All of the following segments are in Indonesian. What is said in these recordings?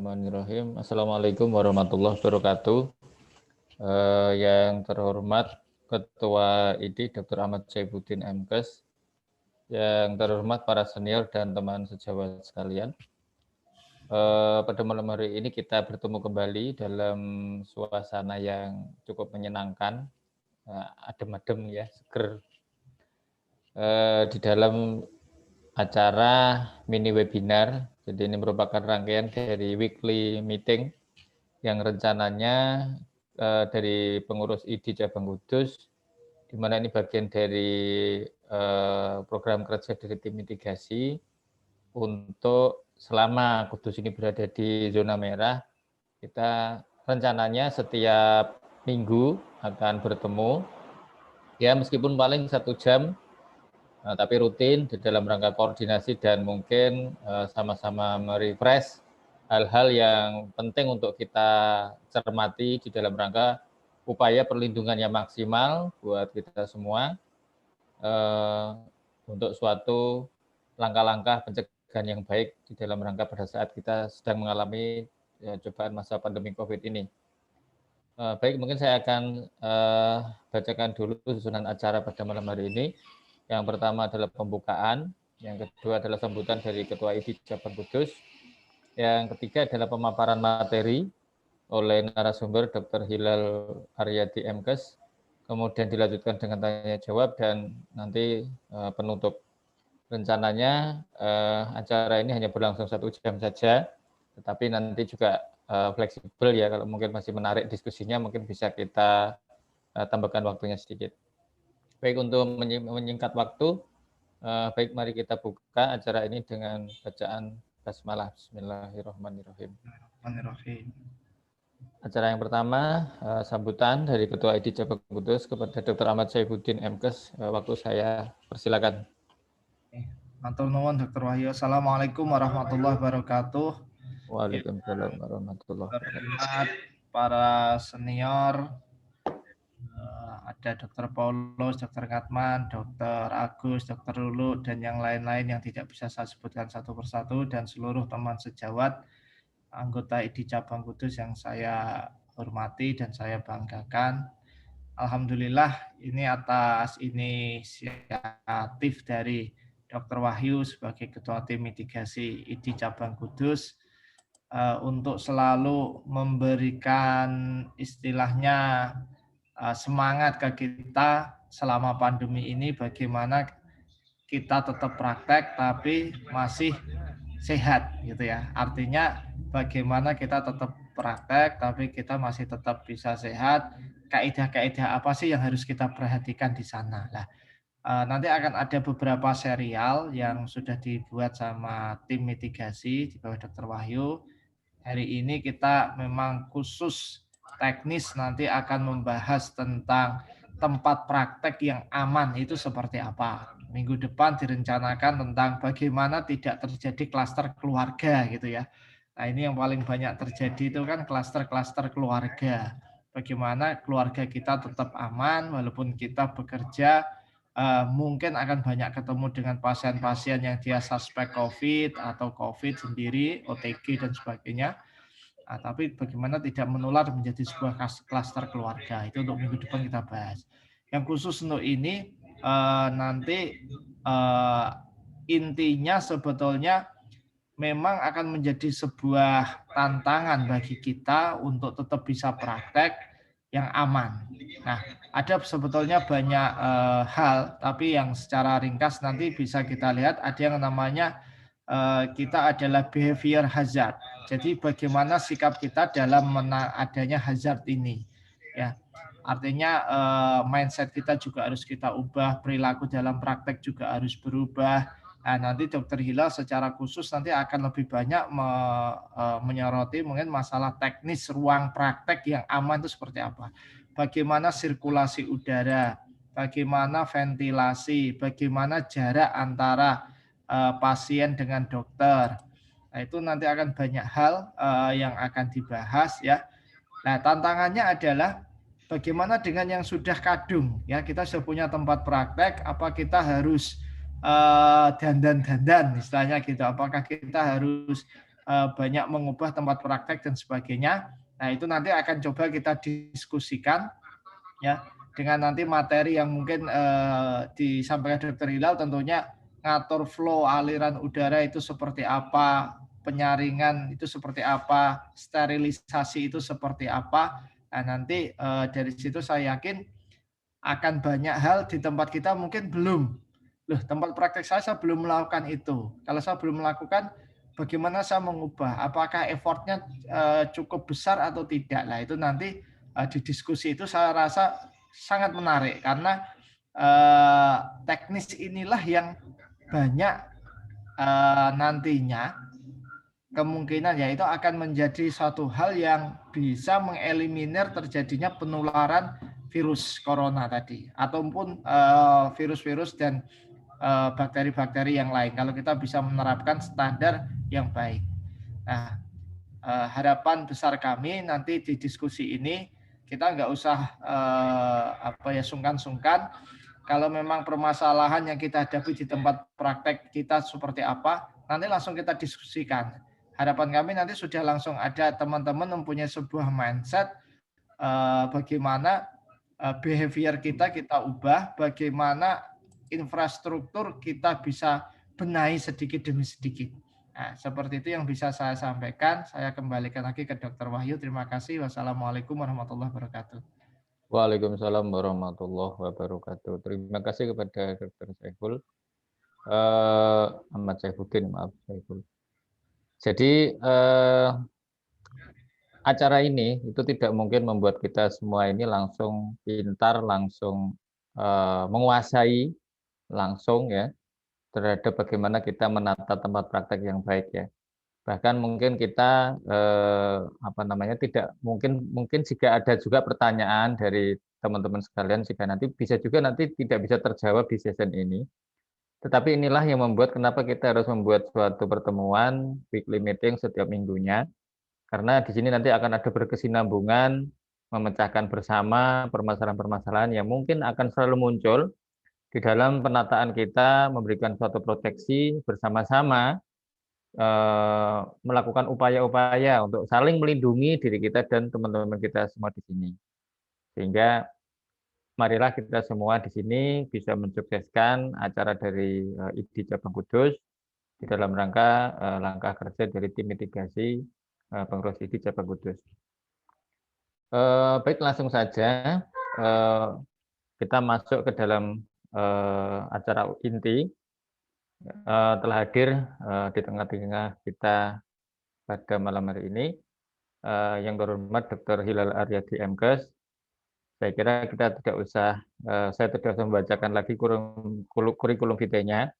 Bismillahirrahmanirrahim. Assalamualaikum warahmatullahi wabarakatuh. Yang terhormat Ketua ID Dr. Ahmad Saifuddin MKes, yang terhormat para senior dan teman sejawat sekalian. Pada malam hari ini kita bertemu kembali dalam suasana yang cukup menyenangkan, adem-adem ya, seger. Di dalam acara mini webinar. Jadi ini merupakan rangkaian dari weekly meeting yang rencananya dari pengurus ID Cabang Kudus, di mana ini bagian dari program kerja dari tim mitigasi untuk selama Kudus ini berada di zona merah, kita rencananya setiap minggu akan bertemu, ya meskipun paling 1 jam, tapi rutin di dalam rangka koordinasi dan mungkin sama-sama merefresh hal-hal yang penting untuk kita cermati di dalam rangka upaya perlindungan yang maksimal buat kita semua untuk suatu langkah-langkah pencegahan yang baik di dalam rangka pada saat kita sedang mengalami cobaan masa pandemi COVID ini. Baik, mungkin saya akan bacakan dulu susunan acara pada malam hari ini. Yang pertama adalah pembukaan, yang kedua adalah sambutan dari Ketua ID Cabang Kudus, yang ketiga adalah pemaparan materi oleh narasumber Dr. Hilal Aryadi MKes, kemudian dilanjutkan dengan tanya jawab dan nanti penutup. Rencananya acara ini hanya berlangsung 1 jam saja, tetapi nanti juga fleksibel ya, kalau mungkin masih menarik diskusinya mungkin bisa kita tambahkan waktunya sedikit. Baik, untuk menyingkat waktu, baik mari kita buka acara ini dengan bacaan basmalah. Bismillahirrahmanirrahim. Acara yang pertama, sambutan dari Ketua ID Cabang Kudus kepada Dr. Ahmad Saifuddin MKes. Waktu saya persilakan. Matur nuwun Dr. Wahyu. Assalamualaikum warahmatullahi wabarakatuh. Waalaikumsalam warahmatullahi wabarakatuh. Para senior, ada Dr. Paulus, Dr. Katman, Dr. Agus, Dr. Lulu, dan yang lain-lain yang tidak bisa saya sebutkan satu persatu, dan seluruh teman sejawat anggota ID Cabang Kudus yang saya hormati dan saya banggakan. Alhamdulillah ini atas inisiatif dari Dr. Wahyu sebagai Ketua Tim Mitigasi ID Cabang Kudus untuk selalu memberikan istilahnya semangat ke kita selama pandemi ini, bagaimana kita tetap praktek tapi masih sehat gitu ya. Artinya bagaimana kita tetap praktek tapi kita masih tetap bisa sehat. Kaidah-kaidah apa sih yang harus kita perhatikan di sana? Nah, nanti akan ada beberapa serial yang sudah dibuat sama tim mitigasi di bawah Dr. Wahyu. Hari ini kita memang khusus teknis nanti akan membahas tentang tempat praktek yang aman itu seperti apa. Minggu depan direncanakan tentang bagaimana tidak terjadi klaster keluarga gitu ya. Nah, ini yang paling banyak terjadi itu kan klaster-klaster keluarga. Bagaimana keluarga kita tetap aman walaupun kita bekerja, mungkin akan banyak ketemu dengan pasien-pasien yang dia suspek COVID atau COVID sendiri, OTG dan sebagainya. Tapi bagaimana tidak menular menjadi sebuah klaster keluarga, itu untuk minggu depan kita bahas. Yang khusus untuk ini nanti intinya sebetulnya memang akan menjadi sebuah tantangan bagi kita untuk tetap bisa praktek yang aman. Nah, ada sebetulnya banyak hal, tapi yang secara ringkas nanti bisa kita lihat ada yang namanya kita adalah behavior hazard. Jadi bagaimana sikap kita dalam adanya hazard ini, ya. Artinya mindset kita juga harus kita ubah, perilaku dalam praktek juga harus berubah. Nah, nanti Dr. Hilal secara khusus nanti akan lebih banyak menyoroti mungkin masalah teknis ruang praktek yang aman itu seperti apa. Bagaimana sirkulasi udara, bagaimana ventilasi, bagaimana jarak antara pasien dengan dokter. Nah, itu nanti akan banyak hal yang akan dibahas ya. Nah, tantangannya adalah bagaimana dengan yang sudah kadung ya, kita sudah punya tempat praktek, apa kita harus dandan-dandan istilahnya gitu, apakah kita harus banyak mengubah tempat praktek dan sebagainya. Nah, itu nanti akan coba kita diskusikan ya dengan nanti materi yang mungkin disampaikan Dr. Hilal, tentunya ngatur flow aliran udara itu seperti apa, penyaringan itu seperti apa, sterilisasi itu seperti apa. Nah, nanti dari situ saya yakin akan banyak hal di tempat kita mungkin belum. Loh, tempat praktek saya belum melakukan itu. Kalau saya belum melakukan, bagaimana saya mengubah? Apakah effortnya cukup besar atau tidak? Nah, itu nanti di diskusi itu saya rasa sangat menarik karena teknis inilah yang banyak nantinya kemungkinan ya itu akan menjadi suatu hal yang bisa mengeliminir terjadinya penularan virus corona tadi ataupun virus-virus dan bakteri-bakteri yang lain kalau kita bisa menerapkan standar yang baik. Nah, harapan besar kami nanti di diskusi ini kita nggak usah sungkan-sungkan. Kalau memang permasalahan yang kita hadapi di tempat praktek kita seperti apa, nanti langsung kita diskusikan. Harapan kami nanti sudah langsung ada teman-teman mempunyai sebuah mindset bagaimana behavior kita ubah, bagaimana infrastruktur kita bisa benahi sedikit demi sedikit. Nah, seperti itu yang bisa saya sampaikan. Saya kembalikan lagi ke Dr. Wahyu. Terima kasih. Wassalamualaikum warahmatullahi wabarakatuh. Waalaikumsalam warahmatullahi wabarakatuh. Terima kasih kepada Dr. Saiful. Ahmad Saifuddin, maaf Saiful. Jadi acara ini itu tidak mungkin membuat kita semua ini langsung pintar, langsung menguasai langsung ya terhadap bagaimana kita menata tempat praktek yang baik ya. Bahkan mungkin kita tidak mungkin jika ada juga pertanyaan dari teman-teman sekalian jika nanti tidak bisa terjawab di session ini. Tetapi inilah yang membuat kenapa kita harus membuat suatu pertemuan weekly meeting setiap minggunya. Karena di sini nanti akan ada berkesinambungan, memecahkan bersama permasalahan-permasalahan yang mungkin akan selalu muncul di dalam penataan kita, memberikan suatu proteksi bersama-sama, melakukan upaya-upaya untuk saling melindungi diri kita dan teman-teman kita semua di sini. Sehingga marilah kita semua di sini bisa mensukseskan acara dari IDI Cabang Kudus di dalam rangka langkah kerja dari tim mitigasi pengurus IDI Cabang Kudus. Baik, langsung saja kita masuk ke dalam acara inti. Telah hadir di tengah-tengah kita pada malam hari ini yang terhormat Dr. Hilal Aryadi MKes. Saya kira kita saya tidak usah membacakan lagi kurikulum vitae-nya.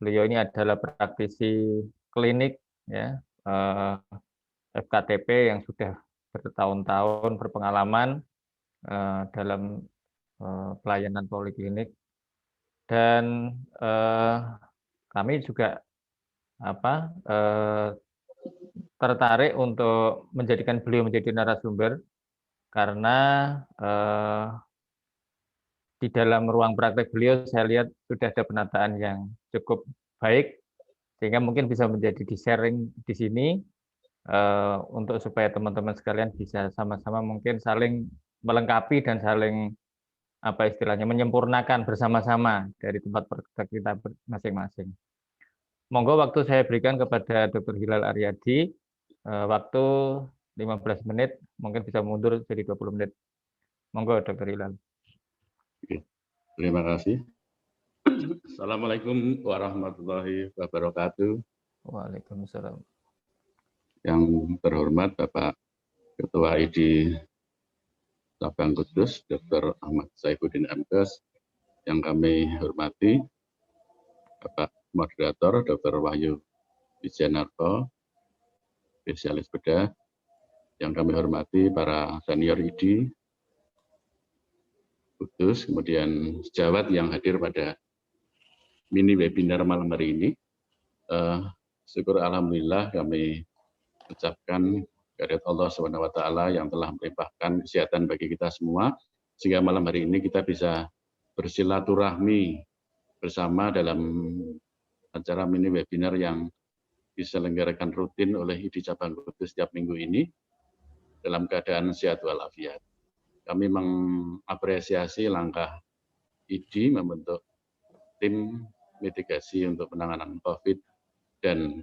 Beliau ini adalah praktisi klinik ya, FKTP yang sudah bertahun-tahun berpengalaman dalam pelayanan poliklinik, dan kami juga tertarik untuk menjadikan beliau menjadi narasumber karena di dalam ruang praktek beliau saya lihat sudah ada penataan yang cukup baik, sehingga mungkin bisa menjadi di-sharing di sini untuk supaya teman-teman sekalian bisa sama-sama mungkin saling melengkapi dan saling menyempurnakan bersama-sama dari tempat praktek kita masing-masing. Monggo waktu saya berikan kepada Dr. Hilal Aryadi, waktu 15 menit, mungkin bisa mundur jadi 20 menit. Monggo Dr. Hilal. Oke, terima kasih. Assalamualaikum warahmatullahi wabarakatuh. Waalaikumsalam. Yang terhormat Bapak Ketua IDI Cabang Kudus, Dr. Ahmad Saifuddin MKes, yang kami hormati Bapak Moderator, Dr. Wahyu Wijanarko, spesialis bedah, yang kami hormati para senior IDI Kudus, kemudian sejawat yang hadir pada mini webinar malam hari ini. Syukur alhamdulillah kami ucapkan kehadirat Allah SWT yang telah melimpahkan kesehatan bagi kita semua, sehingga malam hari ini kita bisa bersilaturahmi bersama dalam acara mini webinar yang diselenggarakan rutin oleh ID Cabang Kudus setiap minggu ini dalam keadaan sehat walafiat. Kami mengapresiasi langkah ID membentuk tim mitigasi untuk penanganan COVID dan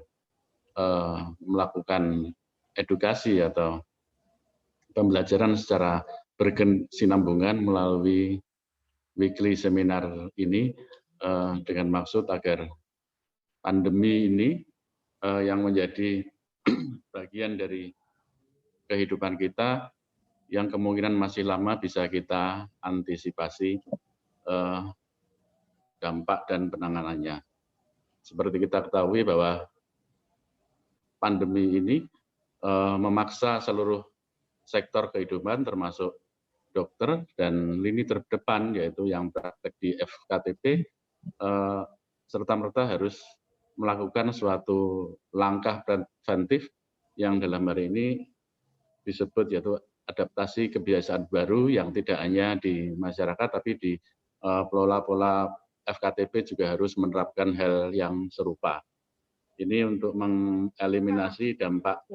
melakukan edukasi atau pembelajaran secara berkesinambungan melalui weekly seminar ini dengan maksud agar pandemi ini yang menjadi bagian dari kehidupan kita yang kemungkinan masih lama bisa kita antisipasi dampak dan penanganannya. Seperti kita ketahui bahwa pandemi ini memaksa seluruh sektor kehidupan termasuk dokter dan lini terdepan yaitu yang praktek di FKTP serta-merta harus melakukan suatu langkah preventif yang dalam hari ini disebut yaitu adaptasi kebiasaan baru yang tidak hanya di masyarakat tapi di pola-pola FKTP juga harus menerapkan hal yang serupa. Ini untuk mengeliminasi dampak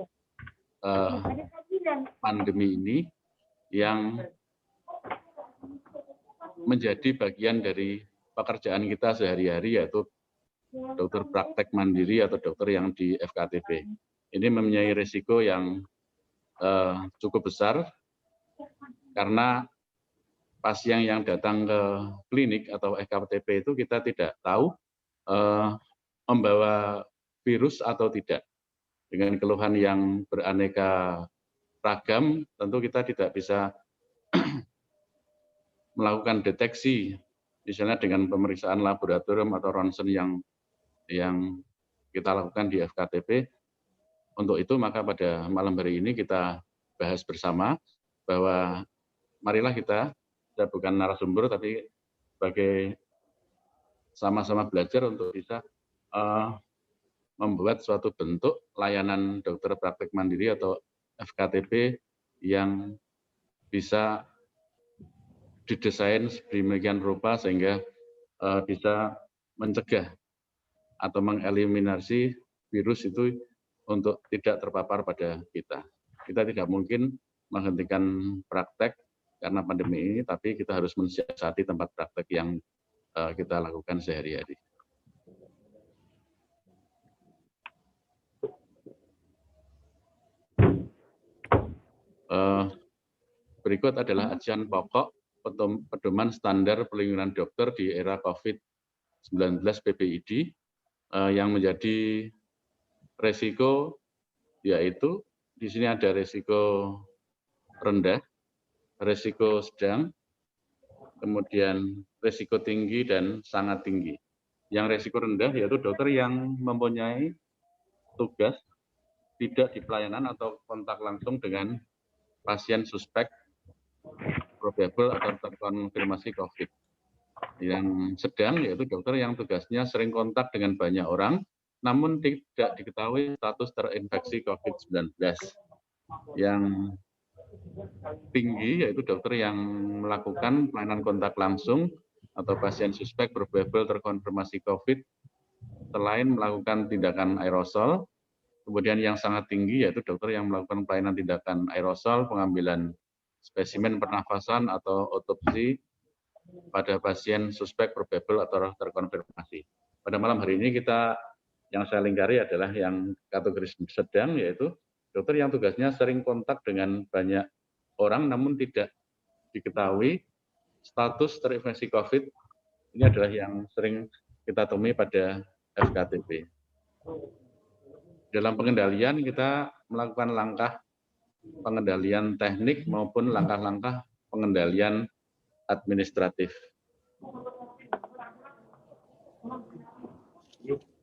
pandemi ini yang menjadi bagian dari pekerjaan kita sehari-hari yaitu dokter praktek mandiri atau dokter yang di FKTP. Ini mempunyai risiko yang cukup besar karena pasien yang datang ke klinik atau FKTP itu kita tidak tahu membawa virus atau tidak. Dengan keluhan yang beraneka ragam, tentu kita tidak bisa melakukan deteksi, misalnya dengan pemeriksaan laboratorium atau ronsen yang kita lakukan di FKTP. Untuk itu maka pada malam hari ini kita bahas bersama bahwa marilah kita bukan narasumber tapi sebagai sama-sama belajar untuk bisa membuat suatu bentuk layanan dokter praktek mandiri atau FKTP yang bisa didesain sedemikian rupa sehingga bisa mencegah atau mengeliminasi virus itu untuk tidak terpapar pada kita. Kita tidak mungkin menghentikan praktek karena pandemi ini, tapi kita harus mensiasati tempat praktek yang kita lakukan sehari-hari. Berikut adalah acuan pokok pedoman standar perlindungan dokter di era COVID-19 PPID yang menjadi resiko, yaitu di sini ada resiko rendah, resiko sedang, kemudian resiko tinggi dan sangat tinggi. Yang resiko rendah yaitu dokter yang mempunyai tugas tidak di pelayanan atau kontak langsung dengan pasien suspek, probable atau terkonfirmasi COVID. Yang sedang yaitu dokter yang tugasnya sering kontak dengan banyak orang, namun tidak diketahui status terinfeksi COVID-19. Yang tinggi yaitu dokter yang melakukan pelayanan kontak langsung atau pasien suspek probable terkonfirmasi COVID selain melakukan tindakan aerosol. Kemudian yang sangat tinggi yaitu dokter yang melakukan pelayanan tindakan aerosol, pengambilan spesimen pernafasan atau otopsi pada pasien suspek probable atau terkonfirmasi. Pada malam hari ini yang saya lingkari adalah yang kategori sedang, yaitu dokter yang tugasnya sering kontak dengan banyak orang namun tidak diketahui status terinfeksi COVID. Ini adalah yang sering kita temui pada FKTP. Dalam pengendalian kita melakukan langkah pengendalian teknik maupun langkah-langkah pengendalian administratif.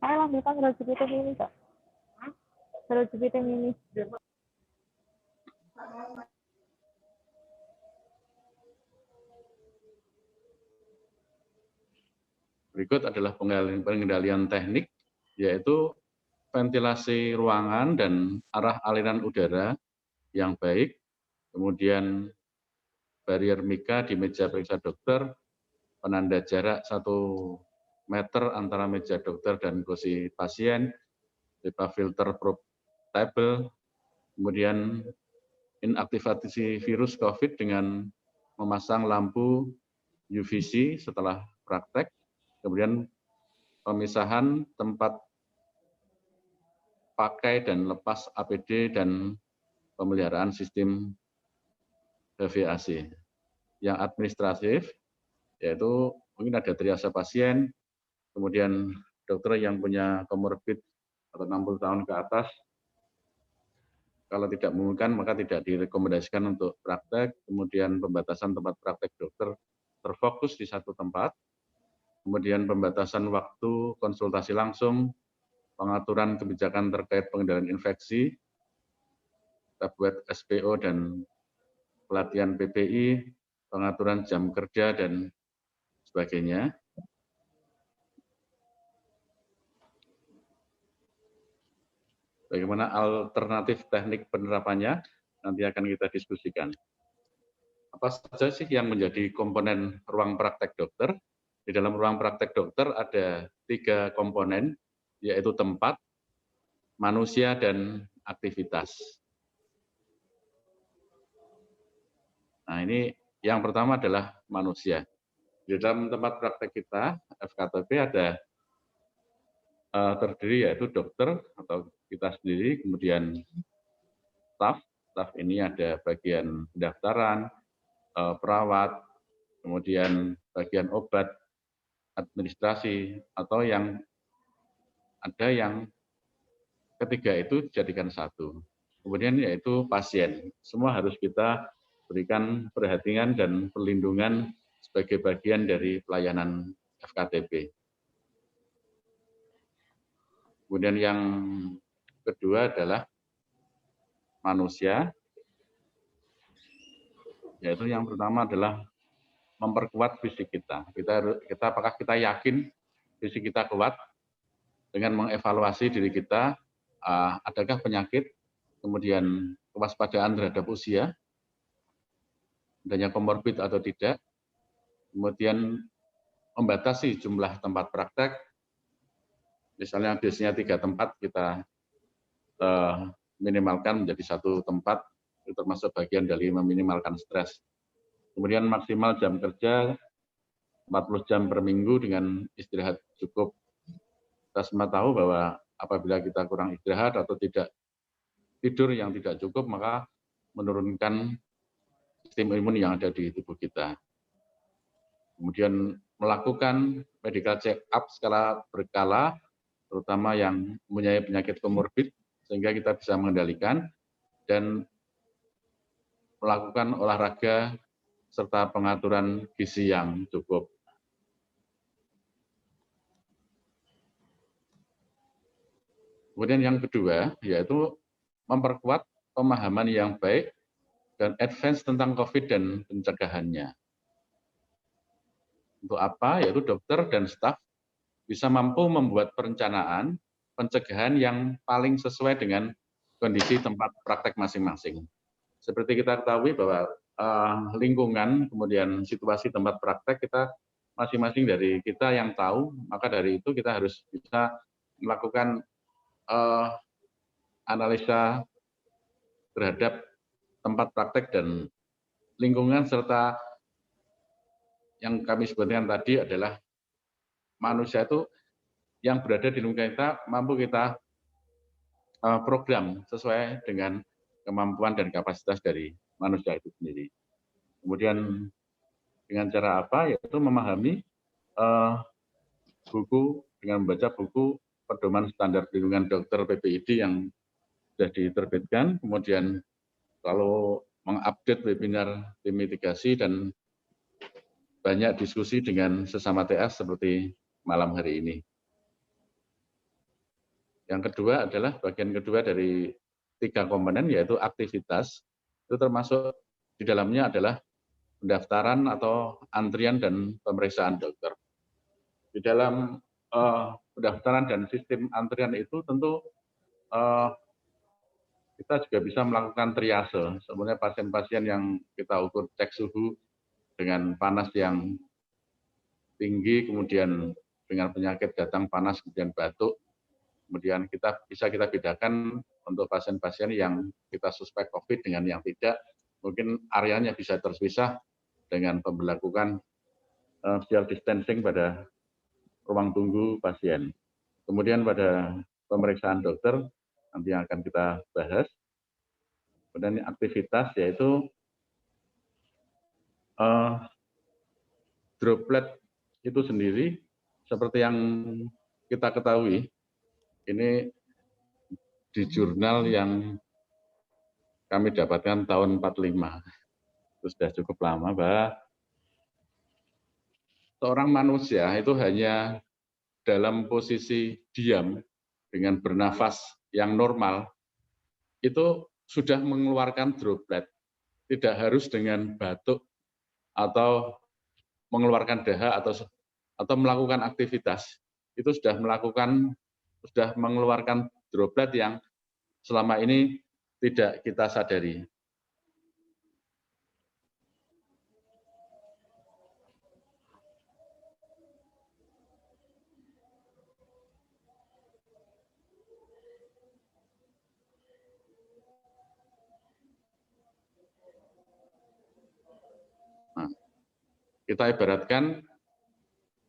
Saya lanjutkan grafik ini, Kak. Grafik ini. Berikut adalah pengendalian teknik, yaitu ventilasi ruangan dan arah aliran udara yang baik, kemudian barier mika di meja periksa dokter, penanda jarak 1 meter antara meja dokter dan kursi pasien, HEPA filter portable, kemudian inaktivasi virus COVID dengan memasang lampu UVC setelah praktek, kemudian pemisahan tempat pakai dan lepas APD dan pemeliharaan sistem HVAC. Yang administratif, yaitu mungkin ada triase pasien, kemudian dokter yang punya komorbid atau 60 tahun ke atas, kalau tidak memungkinkan maka tidak direkomendasikan untuk praktek, kemudian pembatasan tempat praktek dokter terfokus di satu tempat, kemudian pembatasan waktu konsultasi langsung, pengaturan kebijakan terkait pengendalian infeksi, kita buat SPO dan pelatihan PPI, pengaturan jam kerja, dan sebagainya. Bagaimana alternatif teknik penerapannya, nanti akan kita diskusikan. Apa saja sih yang menjadi komponen ruang praktek dokter? Di dalam ruang praktek dokter ada 3 komponen, yaitu tempat, manusia, dan aktivitas. Nah, ini yang pertama adalah manusia. Di dalam tempat praktek kita, FKTP ada terdiri yaitu dokter atau kita sendiri, kemudian staf ini ada bagian pendaftaran, perawat, kemudian bagian obat, administrasi, atau yang ada yang ketiga itu dijadikan satu. Kemudian yaitu pasien. Semua harus kita berikan perhatian dan perlindungan sebagai bagian dari pelayanan FKTP. Kemudian yang kedua adalah manusia, yaitu yang pertama adalah memperkuat fisik kita. Apakah kita yakin fisik kita kuat dengan mengevaluasi diri kita, adakah penyakit, kemudian kewaspadaan terhadap usia, adanya komorbid atau tidak, kemudian membatasi jumlah tempat praktek, misalnya biasanya 3 tempat kita minimalkan menjadi 1 tempat, itu termasuk bagian dari meminimalkan stres. Kemudian maksimal jam kerja 40 jam per minggu dengan istirahat cukup. Kita semua tahu bahwa apabila kita kurang istirahat atau tidak tidur yang tidak cukup, maka menurunkan sistem imun yang ada di tubuh kita. Kemudian melakukan medical check-up skala berkala, terutama yang mempunyai penyakit komorbid, sehingga kita bisa mengendalikan, dan melakukan olahraga serta pengaturan gizi yang cukup. Kemudian yang kedua, yaitu memperkuat pemahaman yang baik dan advance tentang COVID dan pencegahannya. Untuk apa? Yaitu dokter dan staf bisa mampu membuat perencanaan pencegahan yang paling sesuai dengan kondisi tempat praktek masing-masing. Seperti kita ketahui bahwa lingkungan, kemudian situasi tempat praktek kita masing-masing dari kita yang tahu, maka dari itu kita harus bisa melakukan analisa terhadap tempat praktek dan lingkungan, serta yang kami sebutkan tadi adalah manusia itu yang berada di lingkungan kita, mampu kita program sesuai dengan kemampuan dan kapasitas dari manusia itu sendiri. Kemudian dengan cara apa? Yaitu memahami buku, dengan membaca buku pedoman standar perlindungan dokter PPID yang sudah diterbitkan, kemudian kalau mengupdate webinar tim mitigasi dan banyak diskusi dengan sesama TS seperti malam hari ini. Yang kedua adalah bagian kedua dari 3 komponen, yaitu aktivitas. Itu termasuk di dalamnya adalah pendaftaran atau antrian dan pemeriksaan dokter. Di dalam pendaftaran dan sistem antrian itu tentu kita juga bisa melakukan triase. Sebenarnya pasien-pasien yang kita ukur cek suhu dengan panas yang tinggi, kemudian dengan penyakit datang panas, kemudian batuk, Kemudian bisa kita bedakan untuk pasien-pasien yang kita suspek COVID dengan yang tidak. Mungkin areanya bisa terpisah dengan pemberlakuan social distancing pada ruang tunggu pasien. Kemudian pada pemeriksaan dokter nanti yang akan kita bahas. Kemudian aktivitas yaitu droplet itu sendiri seperti yang kita ketahui, ini di jurnal yang kami dapatkan tahun 45, itu sudah cukup lama, bahwa seorang manusia itu hanya dalam posisi diam dengan bernafas yang normal, itu sudah mengeluarkan droplet, tidak harus dengan batuk atau mengeluarkan dahak atau melakukan aktivitas, itu sudah mengeluarkan droplet yang selama ini tidak kita sadari. Nah, kita ibaratkan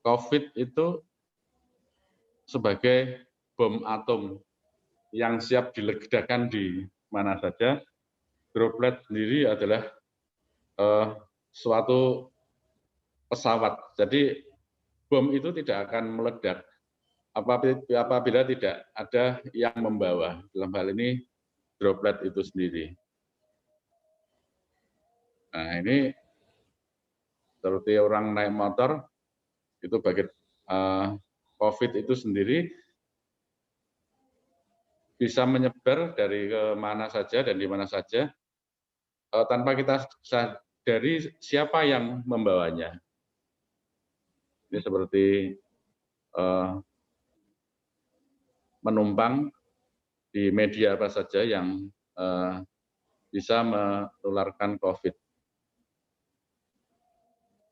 COVID itu sebagai bom atom yang siap diledakkan di mana saja. Droplet sendiri adalah suatu pesawat. Jadi bom itu tidak akan meledak apabila tidak ada yang membawa. Dalam hal ini droplet itu sendiri. Nah, ini seperti orang naik motor, itu bagi COVID itu sendiri bisa menyebar dari mana saja dan di mana saja tanpa kita sadari siapa yang membawanya. Ini seperti menumpang di media apa saja yang bisa menularkan COVID.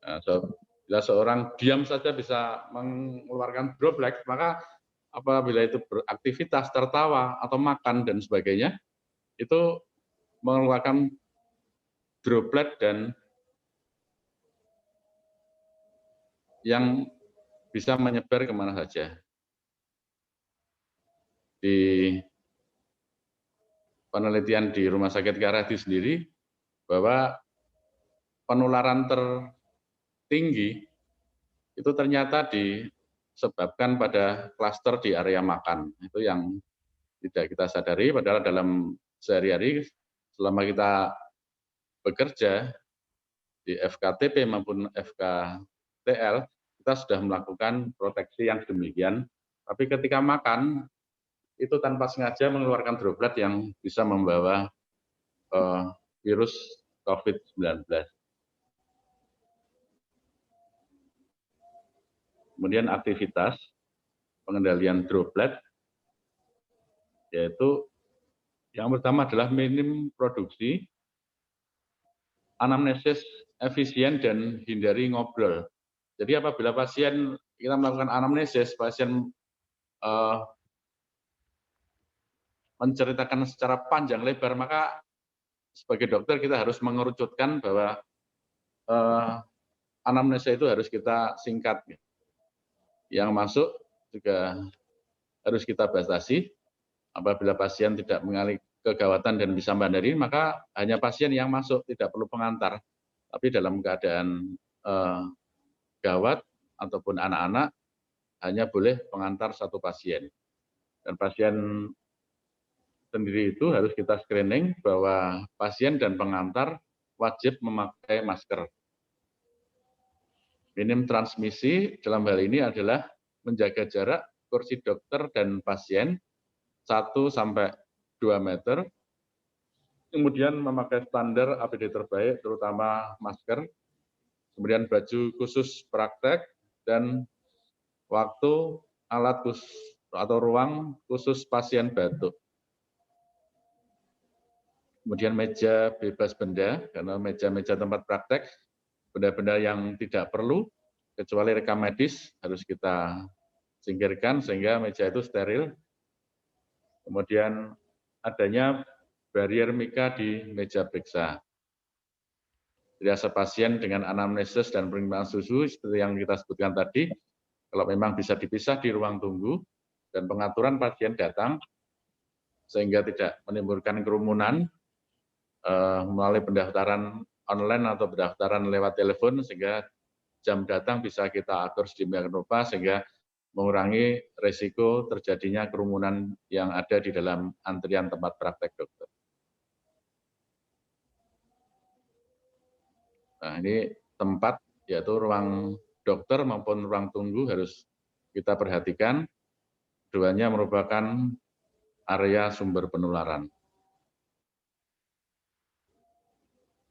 Nah, bila seorang diam saja bisa mengeluarkan droplet, maka apabila itu beraktivitas, tertawa, atau makan, dan sebagainya, itu mengeluarkan droplet dan yang bisa menyebar kemana saja. Di penelitian di Rumah Sakit Karyadi sendiri, bahwa penularan tertinggi itu ternyata disebabkan pada klaster di area makan. Itu yang tidak kita sadari, padahal dalam sehari-hari selama kita bekerja di FKTP maupun FKTL, kita sudah melakukan proteksi yang demikian. Tapi ketika makan, itu tanpa sengaja mengeluarkan droplet yang bisa membawa virus COVID-19. Kemudian aktivitas pengendalian droplet, yaitu yang pertama adalah minim produksi, anamnesis efisien, dan hindari ngobrol. Jadi apabila pasien kita melakukan anamnesis, pasien menceritakan secara panjang lebar, maka sebagai dokter kita harus mengerucutkan bahwa anamnesis itu harus kita singkat. Yang masuk juga harus kita batasi. Apabila pasien tidak mengalami kegawatan dan bisa mandiri, maka hanya pasien yang masuk, tidak perlu pengantar. Tapi dalam keadaan gawat ataupun anak-anak, hanya boleh pengantar satu pasien. Dan pasien sendiri itu harus kita screening bahwa pasien dan pengantar wajib memakai masker. Minim transmisi dalam hal ini adalah menjaga jarak kursi dokter dan pasien 1-2 meter, kemudian memakai standar APD terbaik, terutama masker, kemudian baju khusus praktek, dan waktu alat khusus atau ruang khusus pasien batuk. Kemudian meja bebas benda, karena meja-meja tempat praktek, benda-benda yang tidak perlu, kecuali rekam medis, harus kita singkirkan sehingga meja itu steril. Kemudian adanya barier mika di meja periksa. Triase pasien dengan anamnesis dan penerimaan susu seperti yang kita sebutkan tadi, kalau memang bisa dipisah di ruang tunggu dan pengaturan pasien datang sehingga tidak menimbulkan kerumunan melalui pendaftaran online atau pendaftaran lewat telepon sehingga jam datang bisa kita atur sedemikian rupa sehingga mengurangi risiko terjadinya kerumunan yang ada di dalam antrian tempat praktek dokter. Nah, ini tempat yaitu ruang dokter maupun ruang tunggu harus kita perhatikan. Keduanya merupakan area sumber penularan.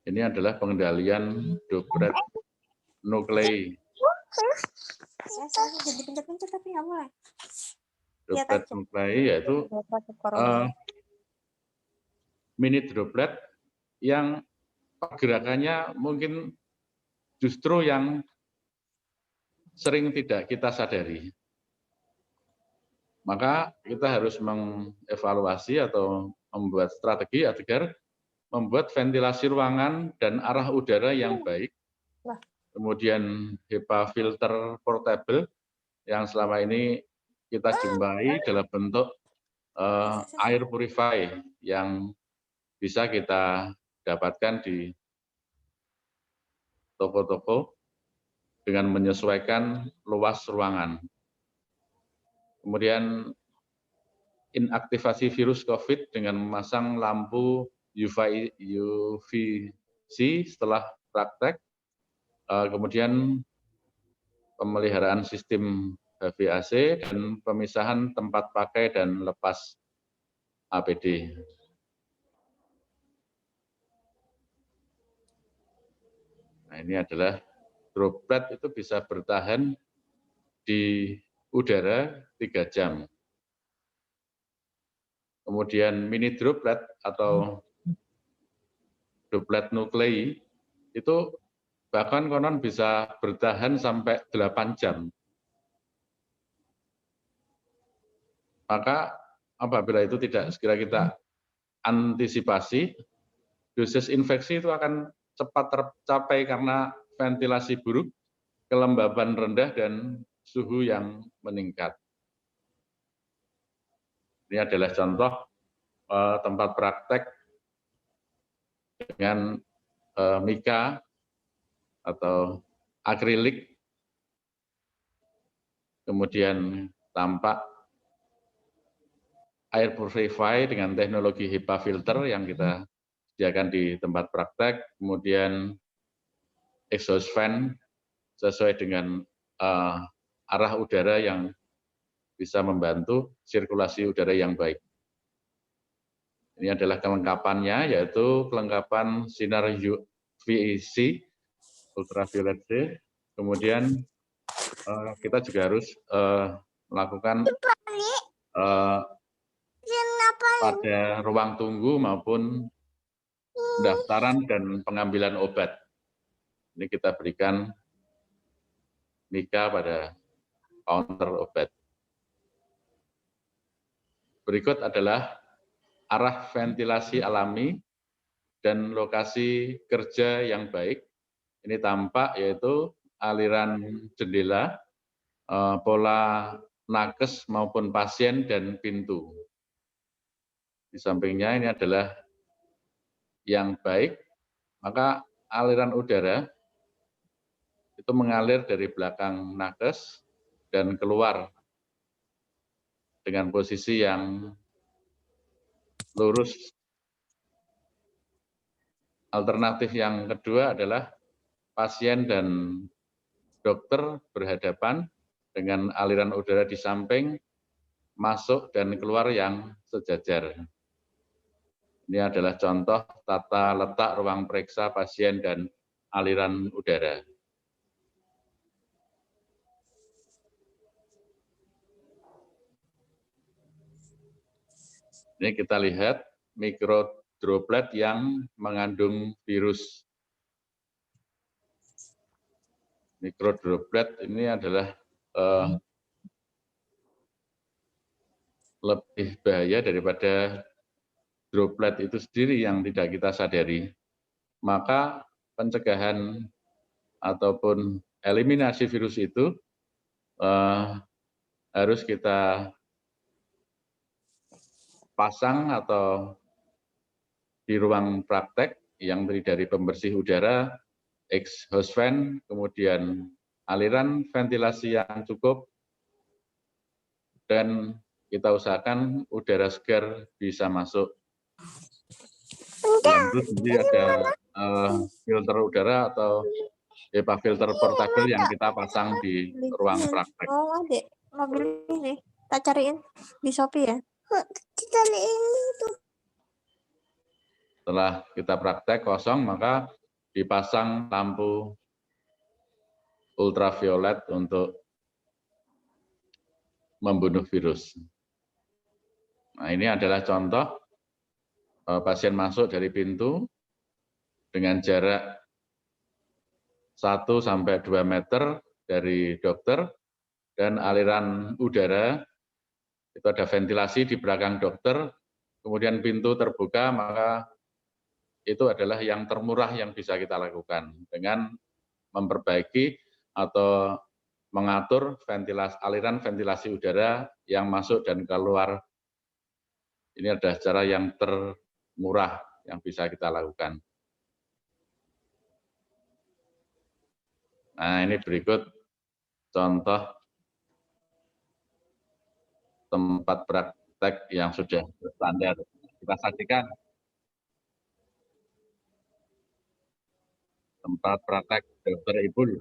Ini adalah pengendalian droplet nuklei. Saya jadi pencet-pencet tapi nggak mulai. Droplet nuklei yaitu mini droplet yang pergerakannya mungkin justru yang sering tidak kita sadari. Maka kita harus mengevaluasi atau membuat strategi agar membuat ventilasi ruangan dan arah udara yang baik. Kemudian HEPA filter portable yang selama ini kita jumpai dalam bentuk air purify yang bisa kita dapatkan di toko-toko dengan menyesuaikan luas ruangan. Kemudian inaktivasi virus COVID dengan memasang lampu UVC setelah praktek. Kemudian pemeliharaan sistem HVAC dan pemisahan tempat pakai dan lepas APD. Nah, ini adalah droplet itu bisa bertahan di udara 3 jam. Kemudian mini droplet atau droplet nuklei itu bahkan konon bisa bertahan sampai 8 jam. Maka apabila itu tidak segera kita antisipasi, dosis infeksi itu akan cepat tercapai karena ventilasi buruk, kelembaban rendah, dan suhu yang meningkat. Ini adalah contoh tempat praktek dengan mika atau akrilik, kemudian tampak air purify dengan teknologi HEPA filter yang kita sediakan di tempat praktek, kemudian exhaust fan sesuai dengan arah udara yang bisa membantu sirkulasi udara yang baik. Ini adalah kelengkapannya, yaitu kelengkapan sinar UVC, ultraviolet C. Kemudian kita juga harus melakukan pada ruang tunggu maupun pendaftaran dan pengambilan obat. Ini kita berikan mika pada counter obat. Berikut adalah arah ventilasi alami dan lokasi kerja yang baik. Ini tampak yaitu aliran jendela, pola nakes maupun pasien dan pintu. Di sampingnya ini adalah yang baik, maka aliran udara itu mengalir dari belakang nakes dan keluar dengan posisi yang lurus. Alternatif yang kedua adalah pasien dan dokter berhadapan dengan aliran udara di samping, masuk dan keluar yang sejajar. Ini adalah contoh tata letak ruang periksa pasien dan aliran udara. Ini kita lihat mikrodroplet yang mengandung virus. Mikrodroplet ini adalah lebih bahaya daripada droplet itu sendiri yang tidak kita sadari. Maka pencegahan ataupun eliminasi virus itu harus kita pasang atau di ruang praktek yang terdiri dari pembersih udara, exhaust fan, kemudian aliran ventilasi yang cukup, dan kita usahakan udara segar bisa masuk. Dan terus nanti ada filter udara atau HEPA filter portable yang kita pasang di ruang praktek. Oh, adek, mobil ini tak cariin di Shopee ya. Cariin itu. Setelah kita praktek kosong, maka dipasang lampu ultraviolet untuk membunuh virus. Nah, ini adalah contoh pasien masuk dari pintu dengan jarak 1 sampai 2 meter dari dokter, dan aliran udara, itu ada ventilasi di belakang dokter, kemudian pintu terbuka, maka itu adalah yang termurah yang bisa kita lakukan dengan memperbaiki atau mengatur aliran ventilasi udara yang masuk dan keluar. Ini adalah cara yang termurah yang bisa kita lakukan. Nah, ini berikut contoh tempat praktek yang sudah berstandar. Kita saksikan tempat praktek Dr. Ibul.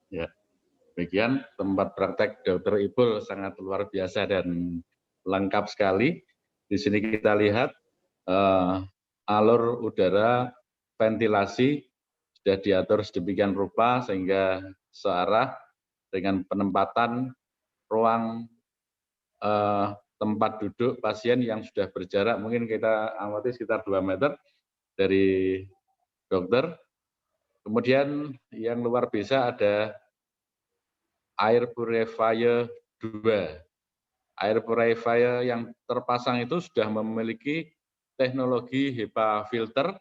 Ya, demikian tempat praktek Dr. Ibul sangat luar biasa dan lengkap sekali. Di sini kita lihat alur udara, ventilasi sudah diatur sedemikian rupa sehingga searah dengan penempatan ruang tempat duduk pasien yang sudah berjarak, mungkin kita amati sekitar 2 meter dari dokter. Kemudian yang luar biasa ada air purifier 2. Air purifier yang terpasang itu sudah memiliki teknologi HEPA filter.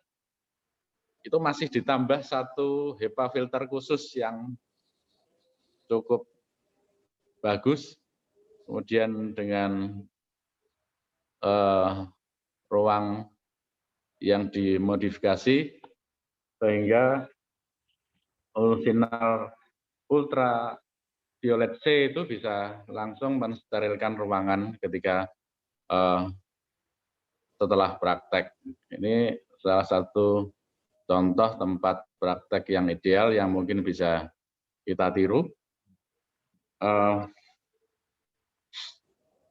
Itu masih ditambah satu HEPA filter khusus yang cukup bagus. Kemudian dengan ruang yang dimodifikasi sehingga sinar ultraviolet C itu bisa langsung mensterilkan ruangan ketika setelah praktek. Ini salah satu contoh tempat praktek yang ideal yang mungkin bisa kita tiru.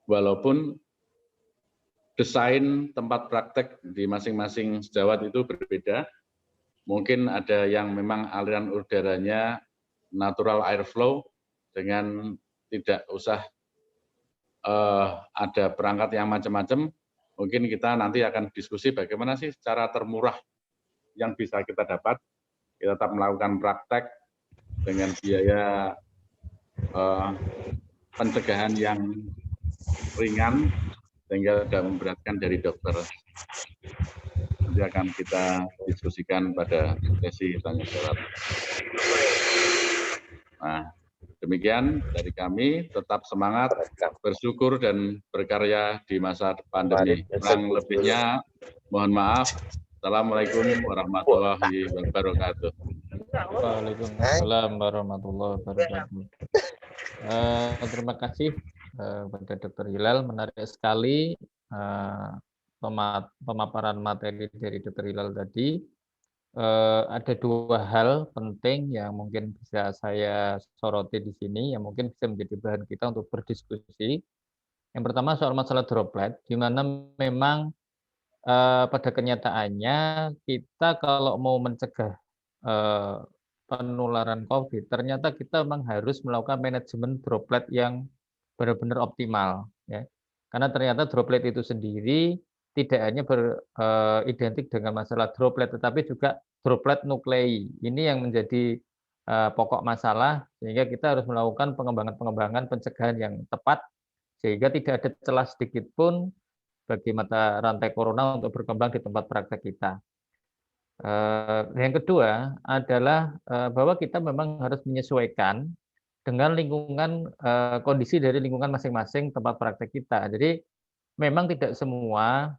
Walaupun desain tempat praktek di masing-masing sejawat itu berbeda, mungkin ada yang memang aliran udaranya natural airflow dengan tidak usah ada perangkat yang macam-macam. Mungkin kita nanti akan diskusi bagaimana sih cara termurah yang bisa kita dapat. Kita tetap melakukan praktek dengan biaya pencegahan yang ringan sehingga tidak memberatkan dari dokter. Nanti akan kita diskusikan pada sesi tanya jawab. Nah, demikian dari kami, tetap semangat, bersyukur dan berkarya di masa pandemi. Kurang lebihnya mohon maaf. Assalamualaikum warahmatullahi wabarakatuh. Waalaikumsalam warahmatullahi wabarakatuh. Terima kasih kepada Dr. Hilal, menarik sekali pemaparan materi dari Dr. Hilal tadi. Ada dua hal penting yang mungkin bisa saya soroti di sini, yang mungkin bisa menjadi bahan kita untuk berdiskusi. Yang pertama soal masalah droplet, di mana memang pada kenyataannya kita kalau mau mencegah penularan COVID, ternyata kita memang harus melakukan manajemen droplet yang benar-benar optimal, ya. Karena ternyata droplet itu sendiri tidak hanya identik dengan masalah droplet, tetapi juga droplet nuklei. Ini yang menjadi pokok masalah, sehingga kita harus melakukan pengembangan-pengembangan pencegahan yang tepat, sehingga tidak ada celah sedikit pun bagi mata rantai corona untuk berkembang di tempat praktek kita. Yang kedua adalah bahwa kita memang harus menyesuaikan dengan lingkungan, kondisi dari lingkungan masing-masing tempat praktek kita. Jadi memang tidak semua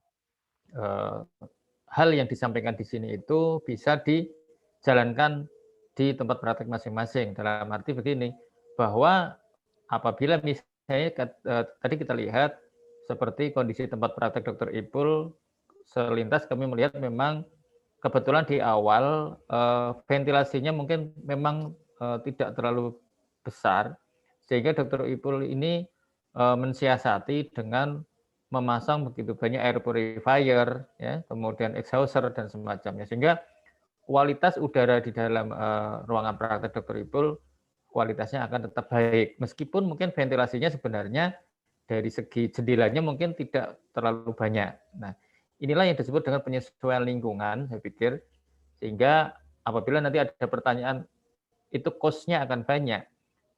hal yang disampaikan di sini itu bisa dijalankan di tempat praktek masing-masing. Dalam arti begini, bahwa apabila misalnya tadi kita lihat seperti kondisi tempat praktek Dr. Ipul, selintas kami melihat memang kebetulan di awal ventilasinya mungkin memang tidak terlalu besar, sehingga Dr. Ipul ini mensiasati dengan memasang begitu banyak air purifier, ya, kemudian exhauster dan semacamnya, sehingga kualitas udara di dalam ruangan praktek Dr. Ipul kualitasnya akan tetap baik, meskipun mungkin ventilasinya sebenarnya dari segi jendelanya mungkin tidak terlalu banyak. Nah, inilah yang disebut dengan penyesuaian lingkungan, saya pikir, sehingga apabila nanti ada pertanyaan, itu cost-nya akan banyak.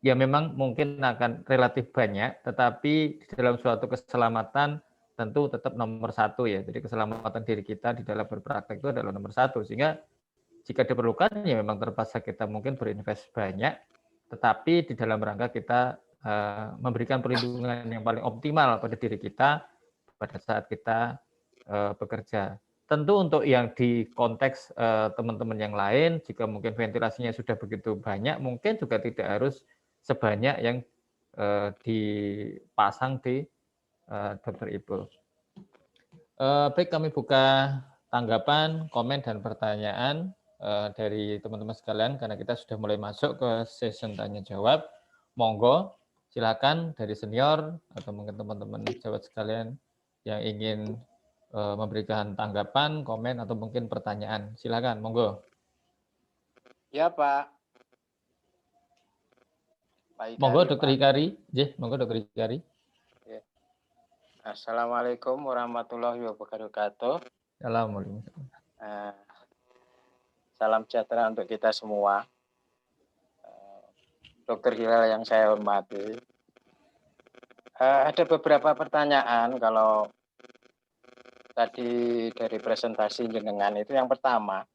Ya memang mungkin akan relatif banyak, tetapi di dalam suatu keselamatan tentu tetap nomor satu ya. Jadi keselamatan diri kita di dalam berpraktek itu adalah nomor satu. Sehingga jika diperlukan ya memang terpaksa kita mungkin berinvest banyak, tetapi di dalam rangka kita memberikan perlindungan yang paling optimal pada diri kita pada saat kita bekerja. Tentu untuk yang di konteks teman-teman yang lain, jika mungkin ventilasinya sudah begitu banyak, mungkin juga tidak harus sebanyak yang dipasang di Dr. Ipul. Baik, kami buka tanggapan, komen, dan pertanyaan dari teman-teman sekalian, karena kita sudah mulai masuk ke session tanya-jawab. Monggo, silakan dari senior, atau mungkin teman-teman sejawat sekalian yang ingin memberikan tanggapan, komen, atau mungkin pertanyaan. Silakan, monggo. Ya, Pak. Monggo, Dr. Hikari. Monggo, Dr. Hikari. Ya. Assalamualaikum warahmatullahi wabarakatuh. Assalamualaikum. Salam sejahtera untuk kita semua. Dr. Hilal yang saya hormati. Ada beberapa pertanyaan kalau tadi dari presentasi jenengan itu. Yang pertama,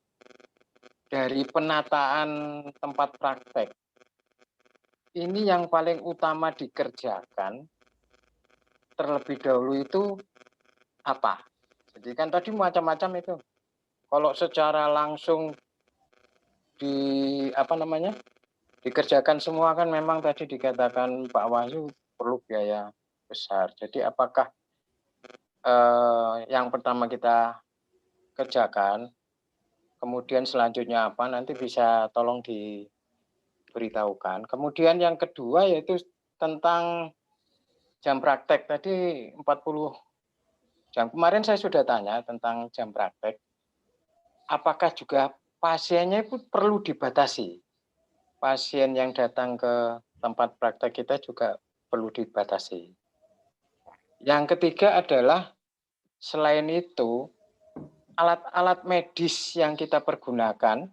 dari penataan tempat praktek, ini yang paling utama dikerjakan terlebih dahulu itu apa? Jadi kan tadi macam-macam itu. Kalau secara langsung dikerjakan semua kan memang tadi dikatakan Pak Wahyu perlu biaya besar. Jadi apakah yang pertama kita kerjakan kemudian selanjutnya apa, nanti bisa tolong diberitahukan. Kemudian yang kedua yaitu tentang jam praktek. Tadi 40 jam. Kemarin saya sudah tanya tentang jam praktek. Apakah juga pasiennya itu perlu dibatasi? Pasien yang datang ke tempat praktek kita juga perlu dibatasi. Yang ketiga adalah selain itu, alat-alat medis yang kita pergunakan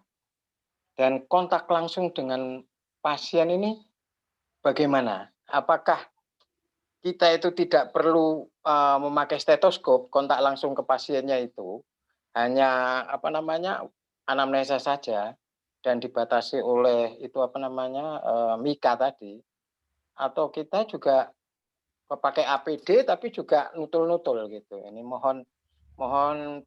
dan kontak langsung dengan pasien ini bagaimana? Apakah kita itu tidak perlu memakai stetoskop, kontak langsung ke pasiennya itu hanya anamnesa saja dan dibatasi oleh itu mika tadi, atau kita juga pakai APD tapi juga nutul-nutul gitu. Ini mohon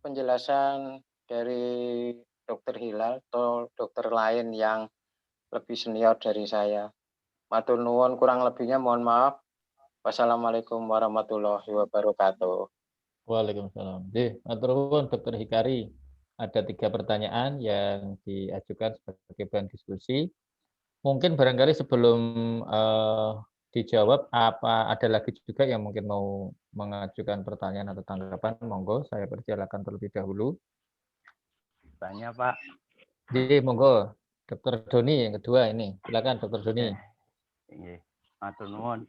penjelasan dari Dokter Hilal atau dokter lain yang lebih senior dari saya. Matur nuwun, kurang lebihnya mohon maaf. Wassalamualaikum warahmatullahi wabarakatuh. Waalaikumsalam. Matur nuwun Dokter Hikari. Ada 3 pertanyaan yang diajukan sebagai bahan diskusi. Mungkin barangkali sebelum dijawab, ada lagi juga yang mungkin mau mengajukan pertanyaan atau tanggapan, monggo saya persilakan terlebih dahulu. Tanya Pak. Jadi monggo Dokter Doni yang kedua ini, silakan Dokter Doni. Matur nuwun.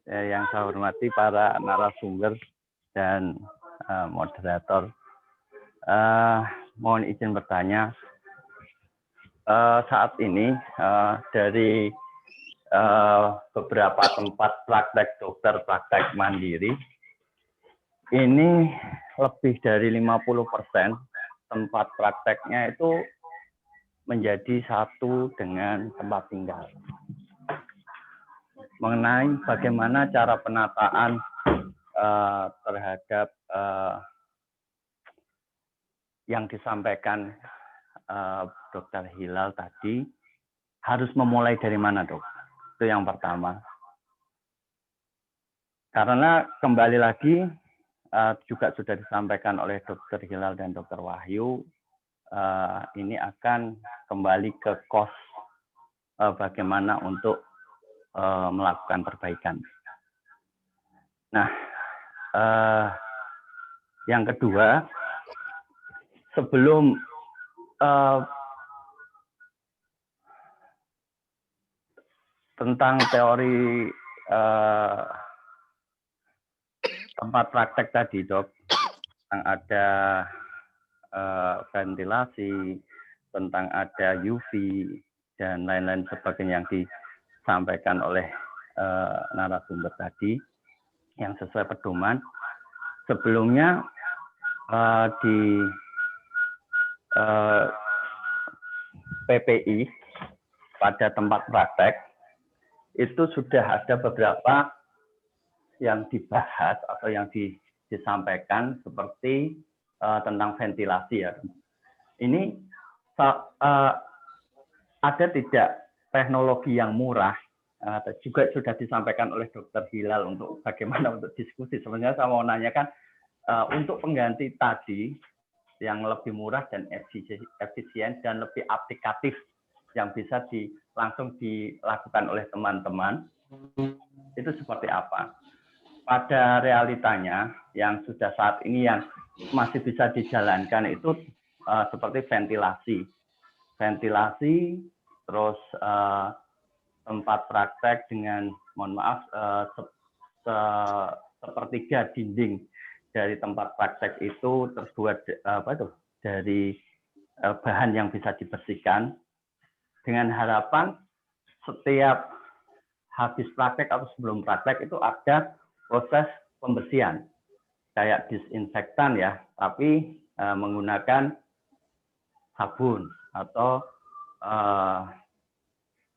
Yang saya hormati para narasumber dan moderator. Mohon izin bertanya. Saat ini dari beberapa tempat praktek dokter praktek mandiri ini lebih dari 50% tempat prakteknya itu menjadi satu dengan tempat tinggal. Mengenai bagaimana cara penataan terhadap yang disampaikan Dokter Hilal tadi, harus memulai dari mana, Dok? Itu yang pertama. Karena kembali lagi juga sudah disampaikan oleh Dokter Hilal dan Dokter Wahyu, ini akan kembali ke kos bagaimana untuk melakukan perbaikan. Nah, yang kedua, sebelum tentang teori tempat praktek tadi, Dok, tentang ada ventilasi, tentang ada UV, dan lain-lain sebagainya yang disampaikan oleh narasumber tadi, yang sesuai pedoman. Sebelumnya di PPI pada tempat praktek itu sudah ada beberapa yang dibahas atau yang disampaikan seperti tentang ventilasi ya. Ini ada tidak teknologi yang murah, juga sudah disampaikan oleh Dokter Hilal untuk bagaimana untuk diskusi. Sebenarnya saya mau nanyakan untuk pengganti tadi yang lebih murah dan efisien dan lebih aplikatif yang bisa langsung dilakukan oleh teman-teman, itu seperti apa? Pada realitanya yang sudah saat ini yang masih bisa dijalankan itu seperti ventilasi, terus tempat praktek dengan, mohon maaf, sepertiga dinding dari tempat praktek itu terbuat dari bahan yang bisa dibersihkan, dengan harapan setiap habis praktek atau sebelum praktek itu ada proses pembersihan kayak disinfektan ya, tapi menggunakan sabun atau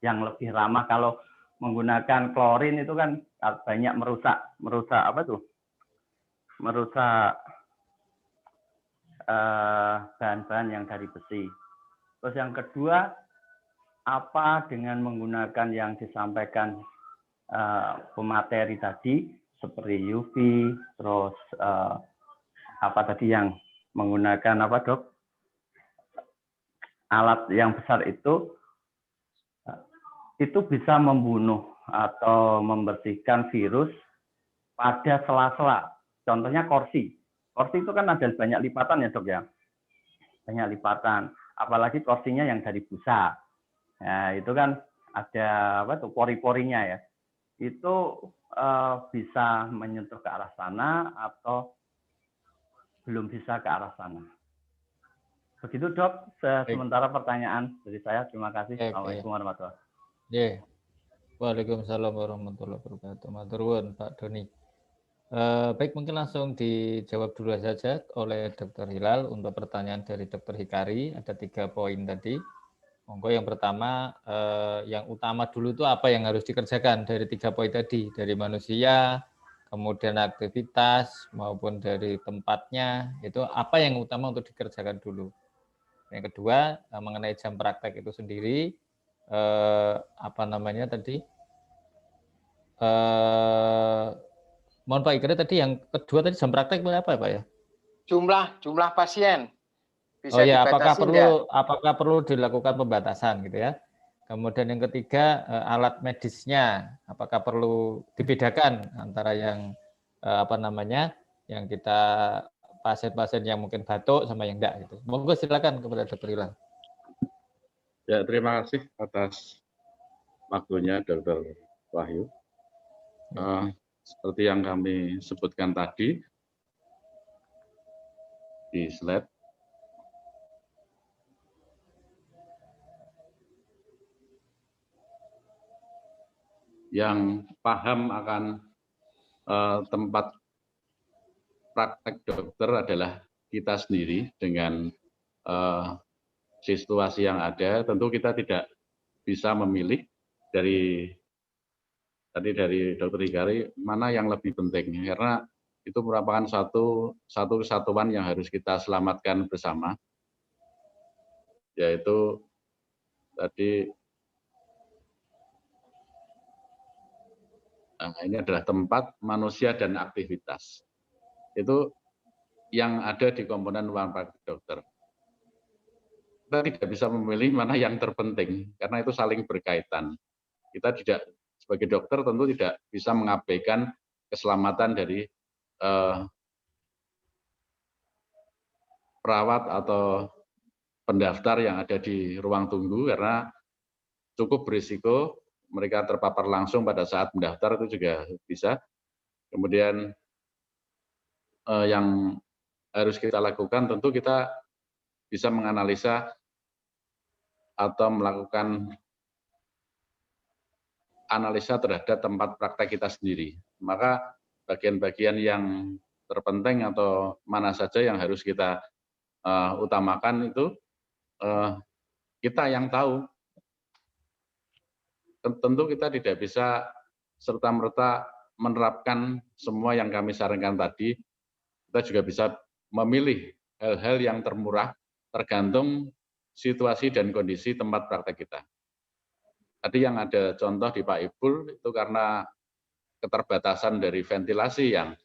yang lebih ramah. Kalau menggunakan klorin itu kan banyak merusak bahan-bahan yang dari besi. Terus yang kedua, apa dengan menggunakan yang disampaikan pemateri tadi seperti UV, terus apa tadi yang menggunakan apa, Dok? alat yang besar itu bisa membunuh atau membersihkan virus pada sela-sela. Contohnya kursi. Kursi itu kan ada banyak lipatan ya dok ya. Banyak lipatan. Apalagi kursinya yang dari busa. Nah, itu kan ada apa tuh pori-porinya ya. Itu bisa menyentuh ke arah sana atau belum bisa ke arah sana. Begitu dok, sementara pertanyaan dari saya. Terima kasih. Assalamualaikum warahmatullahi wabarakatuh. Waalaikumsalam warahmatullahi wabarakatuh. Matur nuwun Pak Doni. Baik, mungkin langsung dijawab dulu saja oleh Dr. Hilal untuk pertanyaan dari Dr. Hikari. Ada 3 poin tadi. Monggo yang pertama, yang utama dulu itu apa yang harus dikerjakan dari 3 poin tadi, dari manusia, kemudian aktivitas maupun dari tempatnya, itu apa yang utama untuk dikerjakan dulu. Yang kedua, mengenai jam praktek itu sendiri, apa namanya tadi? Mohon Pak Ikri tadi yang kedua tadi jam praktek apa Pak ya? Jumlah pasien. Bisa oh ya, dibatasi apakah perlu dilakukan pembatasan gitu ya? Kemudian yang ketiga, alat medisnya, apakah perlu dibedakan antara yang apa namanya, yang kita pasien-pasien yang mungkin batuk sama yang enggak gitu. Monggo silakan kepada Dr. Hilal. Ya, terima kasih atas waktunya Dr. Wahyu. Seperti yang kami sebutkan tadi di slide, yang paham akan tempat praktek dokter adalah kita sendiri dengan situasi yang ada. Tentu kita tidak bisa memilih dari Dr. Hikari mana yang lebih penting, karena itu merupakan satu kesatuan yang harus kita selamatkan bersama, yaitu tadi ini adalah tempat, manusia, dan aktivitas. Itu yang ada di komponen ruang praktik dokter. Kita tidak bisa memilih mana yang terpenting, karena itu saling berkaitan. Kita tidak, sebagai dokter tentu tidak bisa mengabaikan keselamatan dari perawat atau pendaftar yang ada di ruang tunggu, karena cukup berisiko mereka terpapar langsung pada saat mendaftar, itu juga bisa. Kemudian yang harus kita lakukan tentu kita bisa menganalisa atau melakukan analisa terhadap tempat praktek kita sendiri. Maka bagian-bagian yang terpenting atau mana saja yang harus kita utamakan itu kita yang tahu. Tentu kita tidak bisa serta-merta menerapkan semua yang kami sarankan tadi. Kita juga bisa memilih hal-hal yang termurah tergantung situasi dan kondisi tempat praktek kita. Tadi yang ada contoh di Pak Ibul itu karena keterbatasan dari ventilasi yang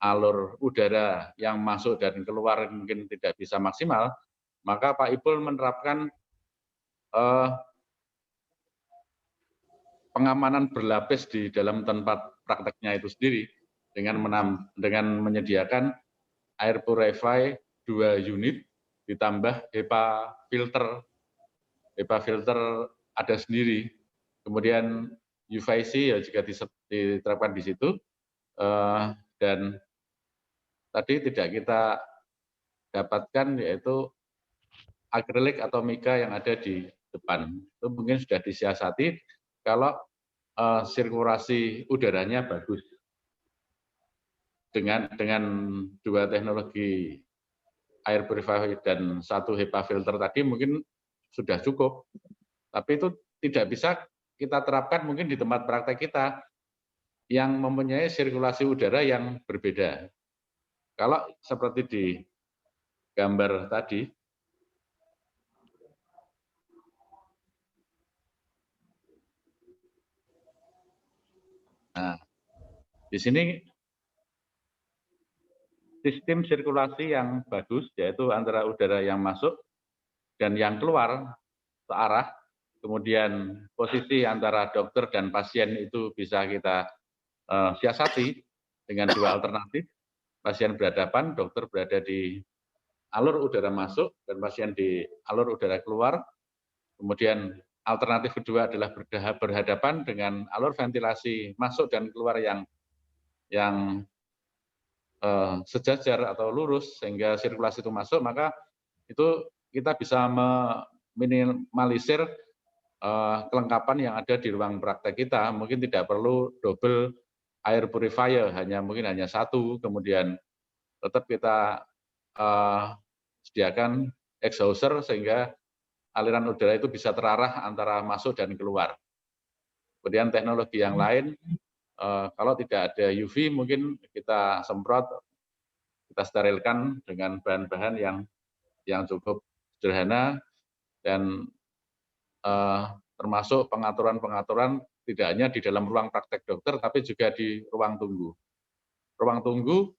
alur udara yang masuk dan keluar mungkin tidak bisa maksimal, maka Pak Ibul menerapkan pengamanan berlapis di dalam tempat prakteknya itu sendiri dengan menyediakan air purify 2 unit ditambah HEPA filter. HEPA filter ada sendiri. Kemudian UVC ya juga diterapkan di situ. Dan tadi tidak kita dapatkan yaitu akrilik atau mica yang ada di depan. Itu mungkin sudah disiasati kalau sirkulasi udaranya bagus. Dengan 2 teknologi air purifier dan 1 HEPA filter tadi mungkin sudah cukup. Tapi itu tidak bisa kita terapkan mungkin di tempat praktek kita yang mempunyai sirkulasi udara yang berbeda. Kalau seperti di gambar tadi, nah, di sini sistem sirkulasi yang bagus, yaitu antara udara yang masuk dan yang keluar searah, kemudian posisi antara dokter dan pasien itu bisa kita siasati dengan dua alternatif. Pasien berhadapan, dokter berada di alur udara masuk dan pasien di alur udara keluar. Kemudian alternatif kedua adalah berhadapan dengan alur ventilasi masuk dan keluar yang sejajar atau lurus sehingga sirkulasi itu masuk, maka itu kita bisa meminimalisir kelengkapan yang ada di ruang praktek kita. Mungkin tidak perlu double air purifier, mungkin hanya satu, kemudian tetap kita sediakan exhauster sehingga aliran udara itu bisa terarah antara masuk dan keluar. Kemudian teknologi yang lain, kalau tidak ada UV mungkin kita semprot, kita sterilkan dengan bahan-bahan yang cukup sederhana dan termasuk pengaturan-pengaturan tidak hanya di dalam ruang praktek dokter tapi juga di ruang tunggu. Ruang tunggu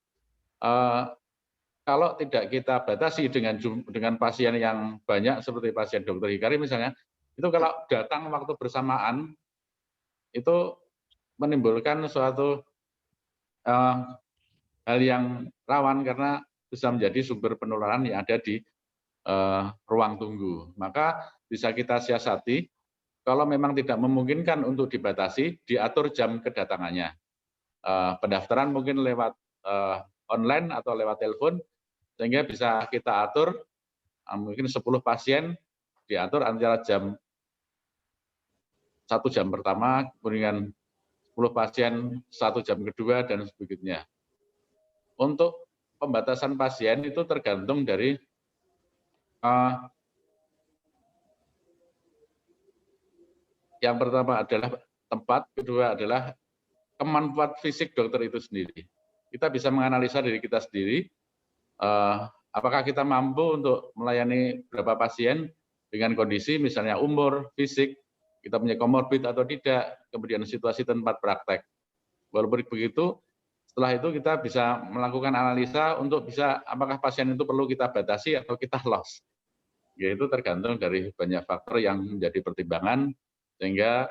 kalau tidak kita batasi dengan pasien yang banyak seperti pasien dokter Hikari misalnya, itu kalau datang waktu bersamaan itu menimbulkan suatu hal yang rawan karena bisa menjadi sumber penularan yang ada di ruang tunggu. Maka bisa kita siasati kalau memang tidak memungkinkan untuk dibatasi, diatur jam kedatangannya. Pendaftaran mungkin lewat online atau lewat telepon, sehingga bisa kita atur mungkin 10 pasien diatur antara jam 1 jam pertama, kemudian 10 pasien 1 jam kedua, dan sebagainya. Untuk pembatasan pasien itu tergantung dari yang pertama adalah tempat, kedua adalah kemampuan fisik dokter itu sendiri. Kita bisa menganalisa diri kita sendiri, apakah kita mampu untuk melayani berapa pasien dengan kondisi misalnya umur, fisik, kita punya komorbid atau tidak, kemudian situasi tempat praktek. Walaupun begitu, setelah itu kita bisa melakukan analisa untuk bisa apakah pasien itu perlu kita batasi atau kita loss. Yaitu tergantung dari banyak faktor yang menjadi pertimbangan, sehingga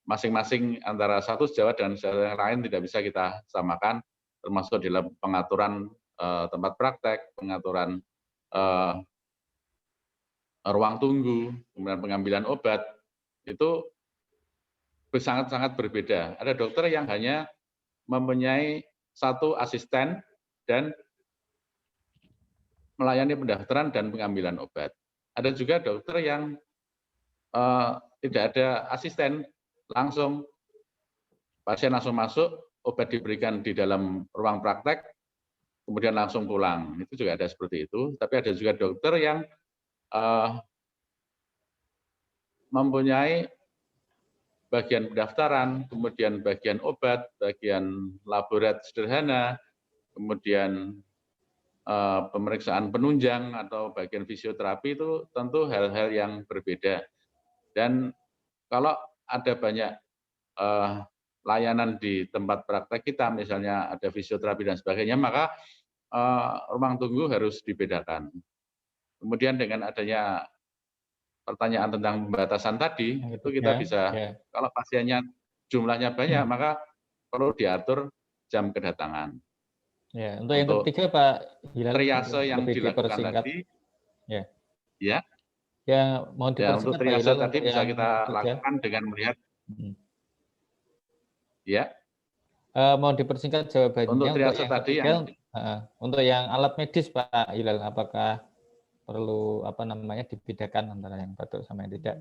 masing-masing antara satu sejawat dan sejawat yang lain tidak bisa kita samakan, termasuk dalam pengaturan tempat praktek, pengaturan ruang tunggu, kemudian pengambilan obat, itu sangat-sangat berbeda. Ada dokter yang hanya mempunyai 1 asisten dan melayani pendaftaran dan pengambilan obat. Ada juga dokter yang tidak ada asisten, langsung pasien langsung masuk, obat diberikan di dalam ruang praktek, kemudian langsung pulang. Itu juga ada seperti itu. Tapi ada juga dokter yang mempunyai bagian pendaftaran, kemudian bagian obat, bagian laborat sederhana, kemudian pemeriksaan penunjang atau bagian fisioterapi, itu tentu hal-hal yang berbeda. Dan kalau ada banyak layanan di tempat praktek kita, misalnya ada fisioterapi dan sebagainya, maka ruang tunggu harus dibedakan. Kemudian dengan adanya pertanyaan tentang pembatasan tadi, itu kita bisa, kalau pasiennya jumlahnya banyak, maka perlu diatur jam kedatangan. Ya, untuk yang ketiga Pak Hilal, triase yang dilakukan tadi, ya, mau dipersingkat untuk triase tadi bisa kita lakukan dengan melihat, ya. Mau dipersingkat jawabannya untuk triase yang tadi ketiga, untuk yang alat medis Pak Hilal, apakah perlu dibedakan antara yang batuk sama yang tidak?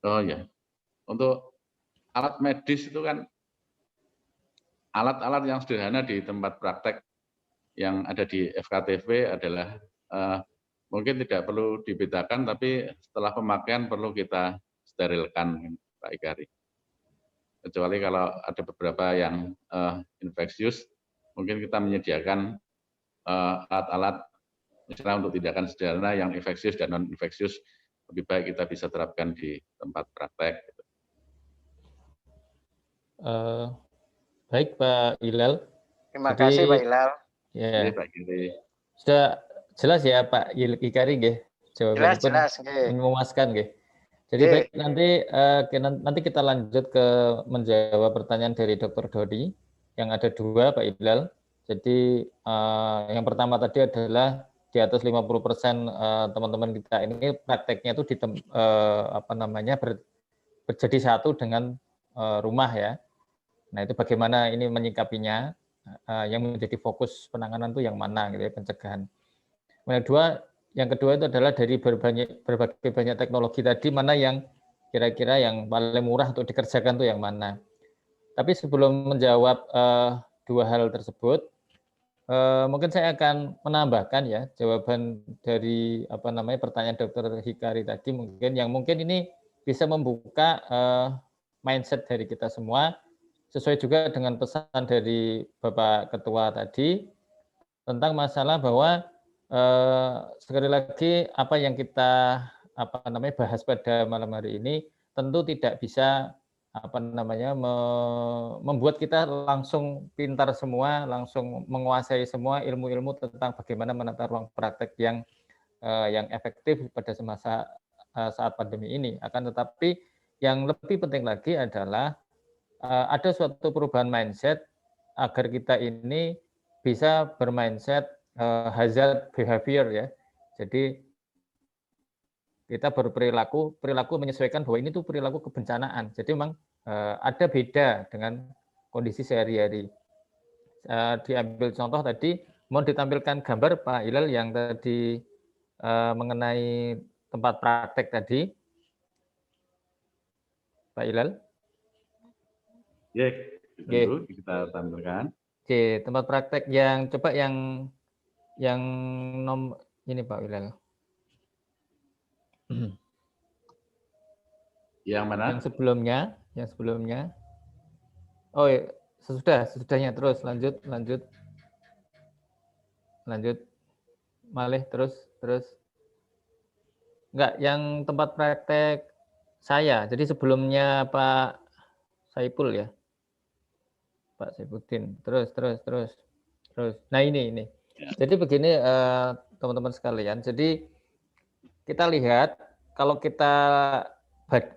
Oh ya, untuk alat medis itu kan alat-alat yang sederhana di tempat praktek yang ada di FKTV adalah mungkin tidak perlu dibedakan, tapi setelah pemakaian perlu kita sterilkan, Pak Ikari. Kecuali kalau ada beberapa yang infeksius, mungkin kita menyediakan alat-alat misalnya untuk tindakan sederhana yang infeksius dan non-infeksius, lebih baik kita bisa terapkan di tempat praktek. Baik Pak Hilal. Terima kasih Pak Hilal. Ya. Pak Giri. Sudah jelas ya Pak Hikari nggih? Jawabanipun Jelas, nggih. memuaskan nggih. Jadi Nggih. baik nanti kita lanjut ke menjawab pertanyaan dari Dr. Dodi yang ada 2 Pak Hilal. Jadi yang pertama tadi adalah di atas 50% teman-teman kita ini prakteknya itu berjadi satu dengan rumah ya. Nah itu bagaimana ini menyikapinya, yang menjadi fokus penanganan itu yang mana gitu ya, pencegahan. Yang kedua itu adalah dari berbagai banyak teknologi tadi, mana yang kira-kira yang paling murah untuk dikerjakan itu yang mana. Tapi sebelum menjawab 2 hal tersebut, mungkin saya akan menambahkan ya jawaban dari pertanyaan Dr. Hikari tadi, mungkin ini bisa membuka mindset dari kita semua, sesuai juga dengan pesan dari Bapak Ketua tadi tentang masalah bahwa sekali lagi apa yang kita bahas pada malam hari ini tentu tidak bisa membuat kita langsung pintar semua, langsung menguasai semua ilmu-ilmu tentang bagaimana menata ruang praktek yang efektif pada semasa saat pandemi ini. Akan tetapi yang lebih penting lagi adalah ada suatu perubahan mindset agar kita ini bisa bermindset hazard behavior ya. Jadi kita perilaku menyesuaikan bahwa ini tuh perilaku kebencanaan. Jadi memang ada beda dengan kondisi sehari-hari. Diambil contoh tadi, mau ditampilkan gambar Pak Hilal yang tadi mengenai tempat praktek tadi. Pak Hilal? Ya, tentu kita tampilkan. Oke, tempat praktek yang coba yang ini Pak Hilal. Yang mana? Yang sebelumnya. Oh, ya, sesudahnya terus lanjut. Malih terus. Enggak, yang tempat praktek saya. Jadi sebelumnya Pak Saipul ya. Pak Saifuddin. Terus. Nah, ini. Jadi begini teman-teman sekalian. Jadi kita lihat kalau kita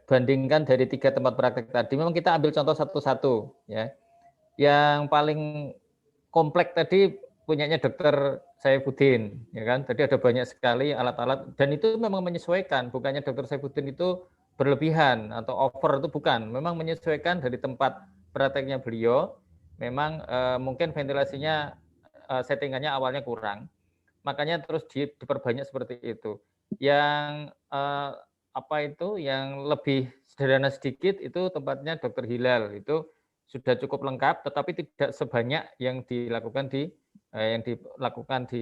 bandingkan dari 3 tempat praktek tadi, memang kita ambil contoh satu-satu ya. Yang paling kompleks tadi punyanya Dr. Saifuddin, ya kan? Tadi ada banyak sekali alat-alat dan itu memang menyesuaikan, bukannya Dr. Saifuddin itu berlebihan atau over, itu bukan. Memang menyesuaikan dari tempat prakteknya beliau. Memang mungkin ventilasinya settingannya awalnya kurang, makanya terus diperbanyak seperti itu. Yang yang lebih sederhana sedikit itu tempatnya Dr. Hilal, itu sudah cukup lengkap, tetapi tidak sebanyak yang dilakukan di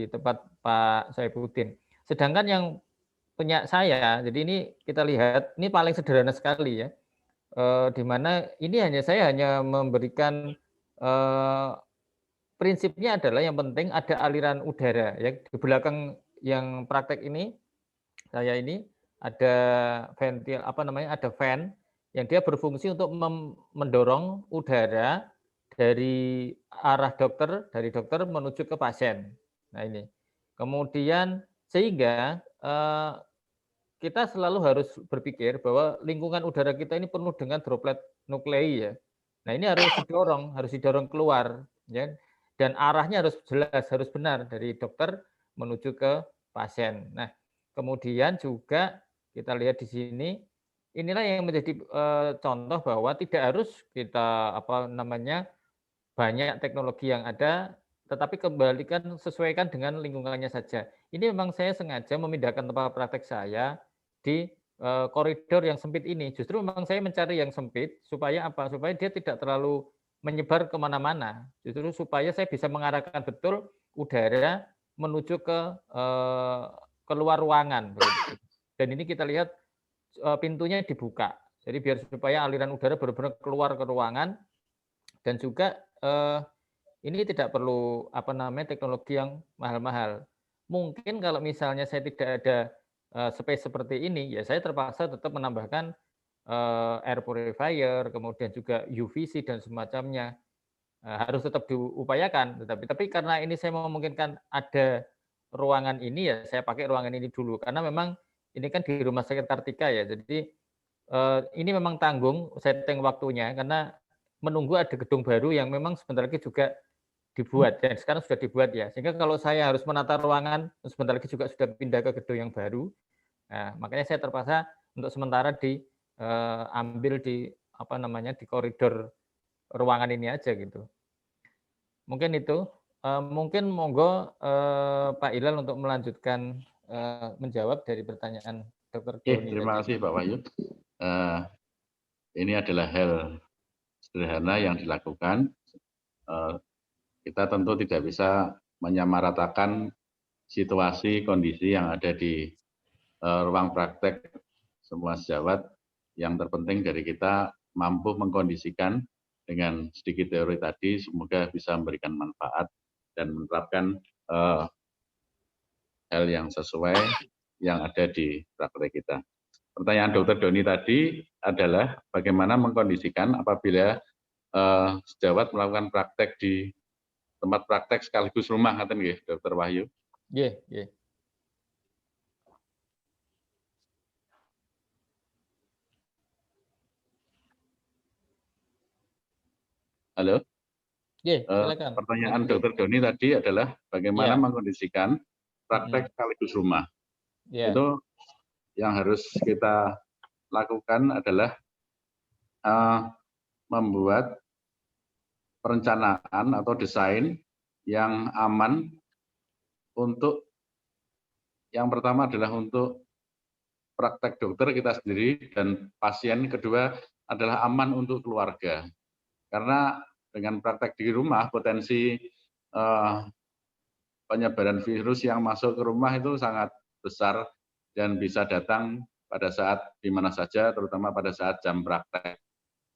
tempat Pak Saifuddin. Sedangkan yang punya saya, jadi ini kita lihat, ini paling sederhana sekali ya, di mana ini saya hanya memberikan prinsipnya adalah yang penting ada aliran udara ya. Di belakang yang praktek ini saya ini ada ada fan yang dia berfungsi untuk mendorong udara dari arah dari dokter menuju ke pasien. Nah ini. Kemudian sehingga kita selalu harus berpikir bahwa lingkungan udara kita ini penuh dengan droplet nuklei ya. Nah ini harus didorong keluar ya. Dan arahnya harus jelas, harus benar dari dokter menuju ke pasien. Nah, kemudian juga kita lihat di sini, inilah yang menjadi contoh bahwa tidak harus kita banyak teknologi yang ada, tetapi sesuaikan dengan lingkungannya saja. Ini memang saya sengaja memindahkan tempat praktek saya di koridor yang sempit ini. Justru memang saya mencari yang sempit supaya apa? Supaya dia tidak terlalu menyebar kemana-mana, justru supaya saya bisa mengarahkan betul udara menuju ke keluar ruangan. Dan ini kita lihat pintunya dibuka, jadi biar supaya aliran udara benar-benar keluar ke ruangan, dan juga ini tidak perlu teknologi yang mahal-mahal. Mungkin kalau misalnya saya tidak ada space seperti ini, ya saya terpaksa tetap menambahkan air purifier, kemudian juga UVC dan semacamnya, harus tetap diupayakan. Tapi karena ini saya memungkinkan ada ruangan ini ya saya pakai ruangan ini dulu karena memang ini kan di Rumah Sakit Kartika ya. Jadi ini memang tanggung setting waktunya karena menunggu ada gedung baru yang memang sebentar lagi juga dibuat dan sekarang sudah dibuat ya. Sehingga kalau saya harus menata ruangan sebentar lagi juga sudah pindah ke gedung yang baru. Nah, makanya saya terpaksa untuk sementara ambil di apa namanya di koridor ruangan ini aja gitu. Mungkin itu. Mungkin monggo Pak Hilal untuk melanjutkan menjawab dari pertanyaan Dr. Doni. Terima kasih Pak Wahyu. Ini adalah hal sederhana yang dilakukan. Kita tentu tidak bisa menyamaratakan situasi kondisi yang ada di ruang praktek semua sejawat. Yang terpenting dari kita mampu mengkondisikan dengan sedikit teori tadi, semoga bisa memberikan manfaat dan menerapkan hal yang sesuai yang ada di praktek kita. Pertanyaan Dr. Doni tadi adalah bagaimana mengkondisikan apabila sejawat melakukan praktek di tempat praktek sekaligus rumah, ngaten nggih, Dr. Wahyu? Nggih. Halo? Silakan. Pertanyaan Dr. Doni tadi adalah bagaimana mengkondisikan praktek sekaligus rumah. Itu yang harus kita lakukan adalah membuat perencanaan atau desain yang aman untuk yang pertama adalah untuk praktek dokter kita sendiri dan pasien, kedua adalah aman untuk keluarga. Karena dengan praktek di rumah potensi penyebaran virus yang masuk ke rumah itu sangat besar dan bisa datang pada saat di mana saja, terutama pada saat jam praktek.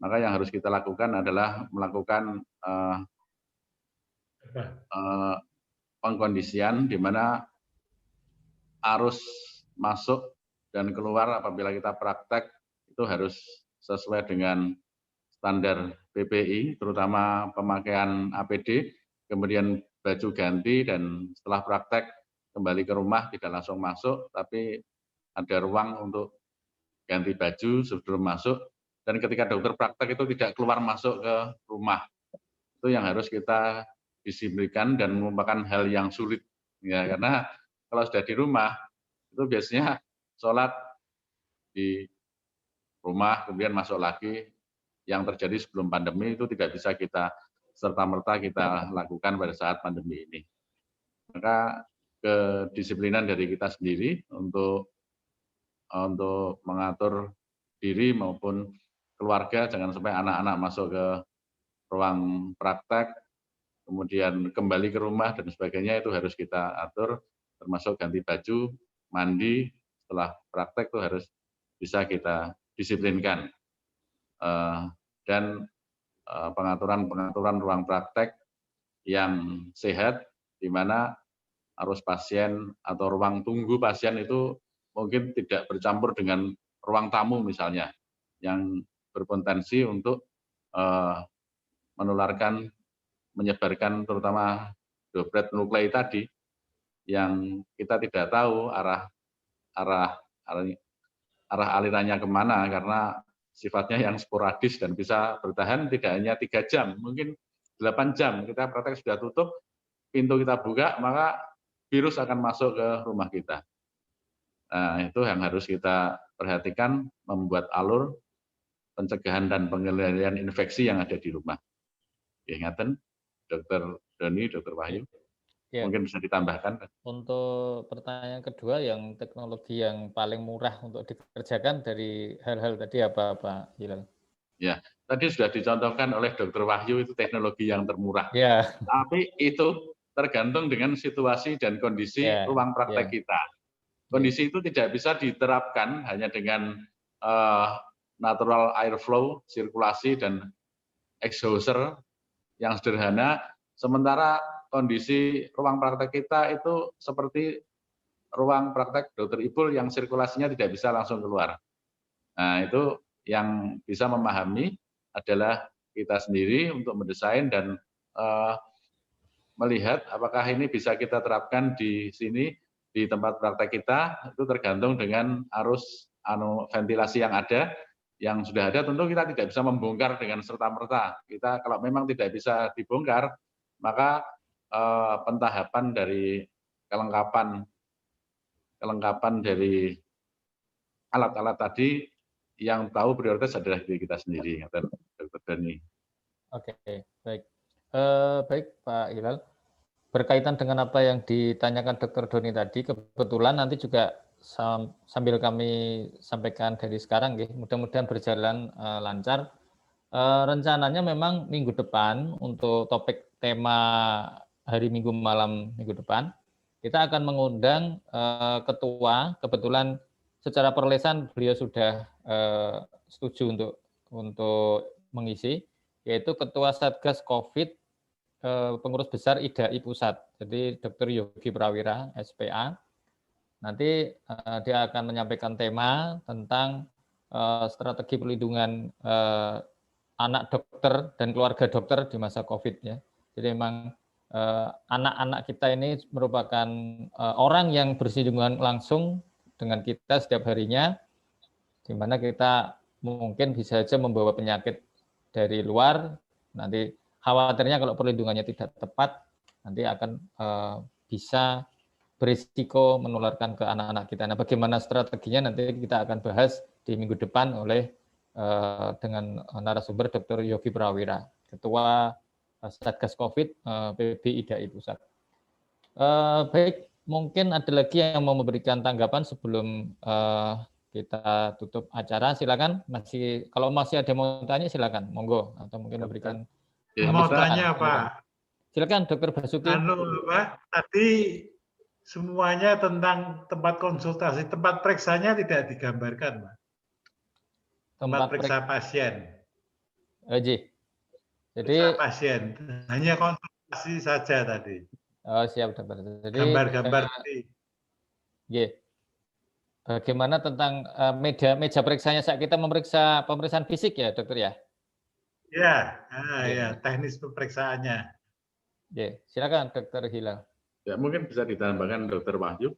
Maka yang harus kita lakukan adalah melakukan pengkondisian di mana arus masuk dan keluar apabila kita praktek itu harus sesuai dengan standar PPI, terutama pemakaian APD, kemudian baju ganti, dan setelah praktek kembali ke rumah tidak langsung masuk, tapi ada ruang untuk ganti baju sebelum masuk, dan ketika dokter praktek itu tidak keluar masuk ke rumah. Itu yang harus kita disiplinkan dan merupakan hal yang sulit, ya, karena kalau sudah di rumah itu biasanya sholat di rumah kemudian masuk lagi. Yang terjadi sebelum pandemi itu tidak bisa kita serta-merta kita lakukan pada saat pandemi ini. Maka kedisiplinan dari kita sendiri untuk mengatur diri maupun keluarga, jangan sampai anak-anak masuk ke ruang praktek, kemudian kembali ke rumah dan sebagainya, itu harus kita atur, termasuk ganti baju, mandi, setelah praktek itu harus bisa kita disiplinkan. Dan pengaturan ruang praktek yang sehat, di mana arus pasien atau ruang tunggu pasien itu mungkin tidak bercampur dengan ruang tamu misalnya, yang berpotensi untuk menularkan, menyebarkan terutama droplet nuklei tadi, yang kita tidak tahu arah alirannya kemana, karena sifatnya yang sporadis dan bisa bertahan tidak hanya 3 jam, mungkin 8 jam. Kita praktek sudah tutup, pintu kita buka, maka virus akan masuk ke rumah kita. Nah, itu yang harus kita perhatikan, membuat alur pencegahan dan pengendalian infeksi yang ada di rumah. Ingatan, Dr. Doni, Dr. Wahyu, mungkin bisa ditambahkan. Untuk pertanyaan kedua, yang teknologi yang paling murah untuk dikerjakan dari hal-hal tadi apa, Pak Hilal? Ya, tadi sudah dicontohkan oleh Dr. Wahyu, itu teknologi yang termurah. Ya. Tapi itu tergantung dengan situasi dan kondisi ruang praktek kita. Kondisi itu tidak bisa diterapkan hanya dengan natural airflow, sirkulasi, dan exhauster yang sederhana, sementara kondisi ruang praktek kita itu seperti ruang praktek Dr. Ibul yang sirkulasinya tidak bisa langsung keluar. Nah, itu yang bisa memahami adalah kita sendiri untuk mendesain dan melihat apakah ini bisa kita terapkan di sini, di tempat praktek kita, itu tergantung dengan arus ventilasi yang ada. Yang sudah ada tentu kita tidak bisa membongkar dengan serta-merta. Kita kalau memang tidak bisa dibongkar, maka pentahapan dari kelengkapan dari alat-alat tadi yang tahu prioritas adalah diri kita sendiri, Dr. Dani. Oke, baik. Baik Pak Hilal, berkaitan dengan apa yang ditanyakan Dr. Doni tadi, kebetulan nanti juga sambil kami sampaikan dari sekarang, mudah-mudahan berjalan lancar. Rencananya memang minggu depan untuk topik tema hari Minggu malam minggu depan, kita akan mengundang ketua, kebetulan secara perlesan beliau sudah setuju untuk mengisi, yaitu Ketua Satgas COVID Pengurus Besar IDAI Pusat, jadi Dr. Yogi Prawira, SPA. Nanti dia akan menyampaikan tema tentang strategi pelindungan anak dokter dan keluarga dokter di masa COVID ya. Jadi memang anak-anak kita ini merupakan orang yang bersinggungan langsung dengan kita setiap harinya, di mana kita mungkin bisa saja membawa penyakit dari luar. Nanti khawatirnya kalau perlindungannya tidak tepat, nanti akan bisa berisiko menularkan ke anak-anak kita. Nah, bagaimana strateginya nanti kita akan bahas di minggu depan dengan narasumber Dr. Yogi Prawira, Ketua Satgas COVID PB IDAI Pusat. Baik, mungkin ada lagi yang mau memberikan tanggapan sebelum kita tutup acara. Silakan. Kalau masih ada yang mau tanya, silakan. Monggo. Atau mungkin memberikan. Mau tanya Pak. Silakan, Dr. Basuki. Tadi semuanya tentang tempat konsultasi, tempat periksanya tidak digambarkan, Pak. Tempat periksa pasien. Jadi periksa pasien, hanya konsultasi saja tadi. Oh, siap, Dokter. Jadi gambar-gambar tadi. Bagaimana tentang meja periksanya saat kita memeriksa pemeriksaan fisik ya, Dokter ya? Ya, teknis pemeriksaannya. Silakan, Dokter Hilal. Ya, mungkin bisa ditambahkan Dokter Wahyu.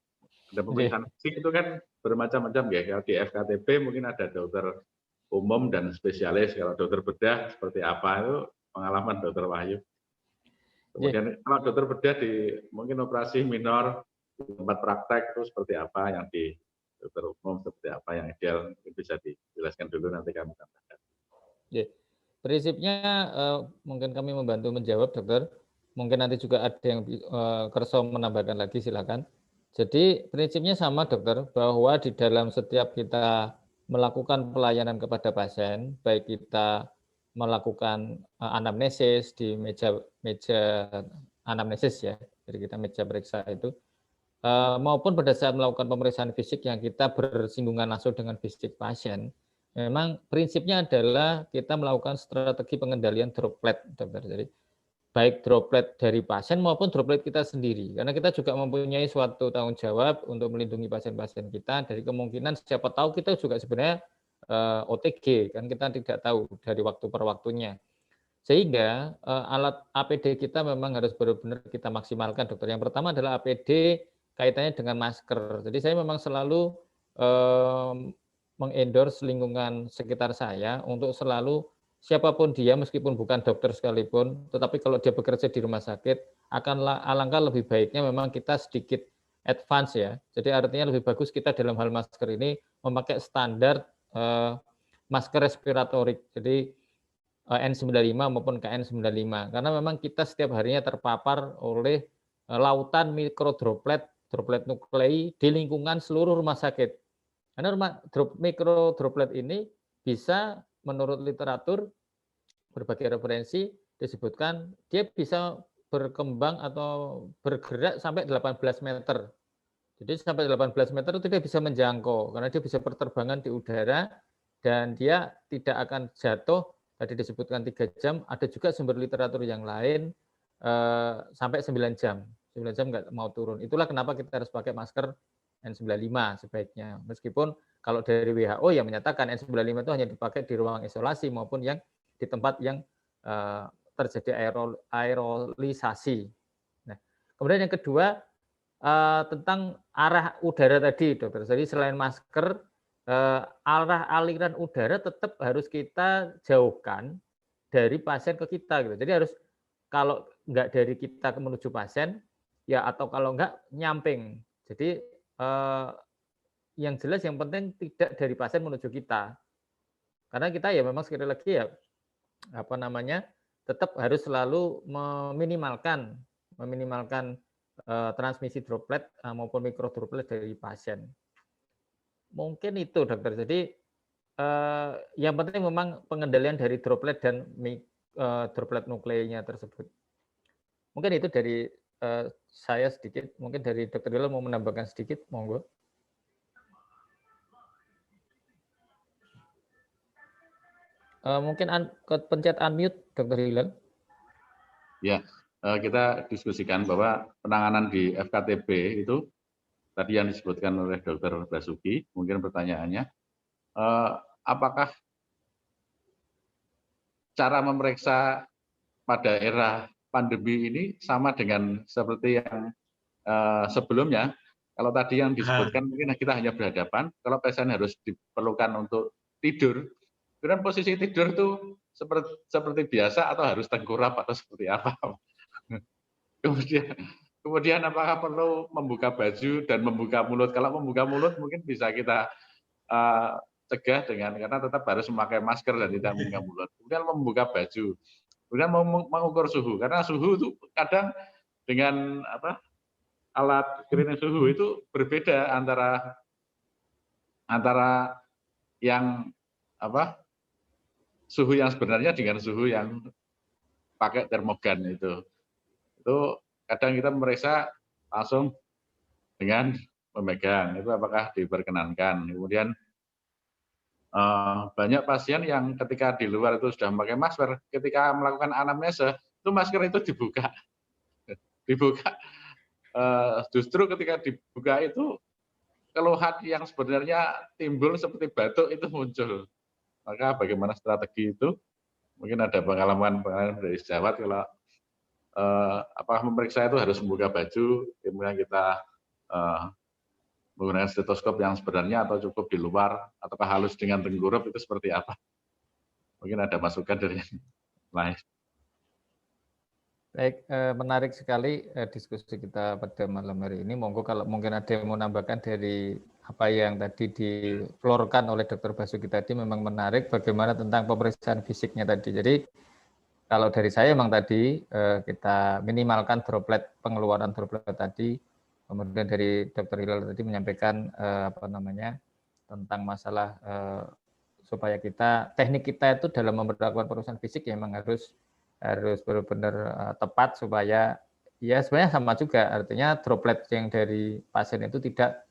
Ada pemeriksaan fisik itu kan bermacam-macam ya. Kalau di FKTP mungkin ada dokter umum dan spesialis. Kalau dokter bedah seperti apa itu pengalaman Dokter Wahyu. Kemudian kalau dokter bedah mungkin operasi minor di tempat praktek itu seperti apa, yang di dokter umum seperti apa, yang ideal mungkin bisa dijelaskan dulu, nanti kami tambahkan. Prinsipnya mungkin kami membantu menjawab, Dokter. Mungkin nanti juga ada yang kerso menambahkan lagi, silakan. Jadi prinsipnya sama, Dokter, bahwa di dalam setiap kita melakukan pelayanan kepada pasien, baik kita melakukan anamnesis di meja anamnesis ya, jadi kita meja periksa itu, maupun pada saat melakukan pemeriksaan fisik yang kita bersinggungan langsung dengan fisik pasien, memang prinsipnya adalah kita melakukan strategi pengendalian droplet, Dokter. Jadi baik droplet dari pasien maupun droplet kita sendiri, karena kita juga mempunyai suatu tanggung jawab untuk melindungi pasien-pasien kita dari kemungkinan siapa tahu kita juga sebenarnya OTG, kan kita tidak tahu dari waktu per waktunya. Sehingga alat APD kita memang harus benar-benar kita maksimalkan, Dokter. Yang pertama adalah APD kaitannya dengan masker. Jadi saya memang selalu mengendorse lingkungan sekitar saya untuk selalu siapapun dia, meskipun bukan dokter sekalipun, tetapi kalau dia bekerja di rumah sakit, alangkah lebih baiknya memang kita sedikit advance ya. Jadi artinya lebih bagus kita dalam hal masker ini memakai standar masker respiratorik. Jadi N95 maupun KN95. Karena memang kita setiap harinya terpapar oleh lautan mikrodroplet, droplet nuklei di lingkungan seluruh rumah sakit. Karena mikrodroplet ini bisa, menurut literatur berbagai referensi disebutkan dia bisa berkembang atau bergerak sampai 18 meter. Jadi sampai 18 meter itu dia bisa menjangkau karena dia bisa berterbangan di udara dan dia tidak akan jatuh. Tadi disebutkan 3 jam, ada juga sumber literatur yang lain sampai 9 jam. 9 jam nggak mau turun. Itulah kenapa kita harus pakai masker N95 sebaiknya. Meskipun kalau dari WHO yang menyatakan N95 itu hanya dipakai di ruang isolasi maupun yang di tempat yang terjadi aerolisasi. Kemudian yang kedua tentang arah udara tadi, dokter. Jadi selain masker, arah aliran udara tetap harus kita jauhkan dari pasien ke kita gitu. Jadi harus kalau nggak dari kita menuju pasien, ya atau kalau nggak nyamping. Jadi yang jelas yang penting tidak dari pasien menuju kita. Karena kita ya memang sekali lagi ya apa namanya tetap harus selalu meminimalkan transmisi droplet maupun mikrodroplet dari pasien. Mungkin itu dokter. Jadi yang penting memang pengendalian dari droplet dan droplet nukleinnya tersebut. Mungkin itu dari saya sedikit. Mungkin dari Dr. Hilal mau menambahkan sedikit, monggo. Mungkin pencet unmute, Dr. Hilal. Ya, kita diskusikan bahwa penanganan di FKTB itu tadi yang disebutkan oleh Dr. Basuki, mungkin pertanyaannya, apakah cara memeriksa pada era pandemi ini sama dengan seperti yang sebelumnya? Kalau tadi yang disebutkan mungkin kita hanya berhadapan, kalau pasien harus diperlukan untuk tidur, kemudian posisi tidur itu seperti biasa atau harus tengkurap atau seperti apa? Kemudian apakah perlu membuka baju dan membuka mulut? Kalau membuka mulut mungkin bisa kita cegah karena tetap harus memakai masker dan tidak membuka mulut. Kemudian membuka baju, kemudian mengukur suhu karena suhu itu kadang dengan alat screening suhu itu berbeda antara yang suhu yang sebenarnya dengan suhu yang pakai termogan itu kadang kita memeriksa langsung dengan memegang, itu apakah diperkenankan. Kemudian banyak pasien yang ketika di luar itu sudah memakai masker, ketika melakukan anamnesa itu masker itu dibuka. Justru ketika dibuka itu keluhan yang sebenarnya timbul seperti batuk itu muncul. Maka bagaimana strategi itu? Mungkin ada pengalaman dari sejawat kalau apakah memeriksa itu harus membuka baju, kemudian kita menggunakan stetoskop yang sebenarnya atau cukup di luar, ataukah halus dengan tenggurup itu seperti apa? Mungkin ada masukan dari yang lain. Baik, menarik sekali diskusi kita pada malam hari ini. Monggo kalau mungkin ada yang mau nambahkan dari apa yang tadi diflorkan oleh Dr. Basuki tadi, memang menarik bagaimana tentang pemeriksaan fisiknya tadi. Jadi kalau dari saya memang tadi kita minimalkan pengeluaran droplet tadi. Kemudian dari Dr. Hilal tadi menyampaikan tentang masalah supaya teknik kita itu dalam memperlakukan pemeriksaan fisik ya memang harus benar-benar tepat supaya ya sebenarnya sama juga, artinya droplet yang dari pasien itu tidak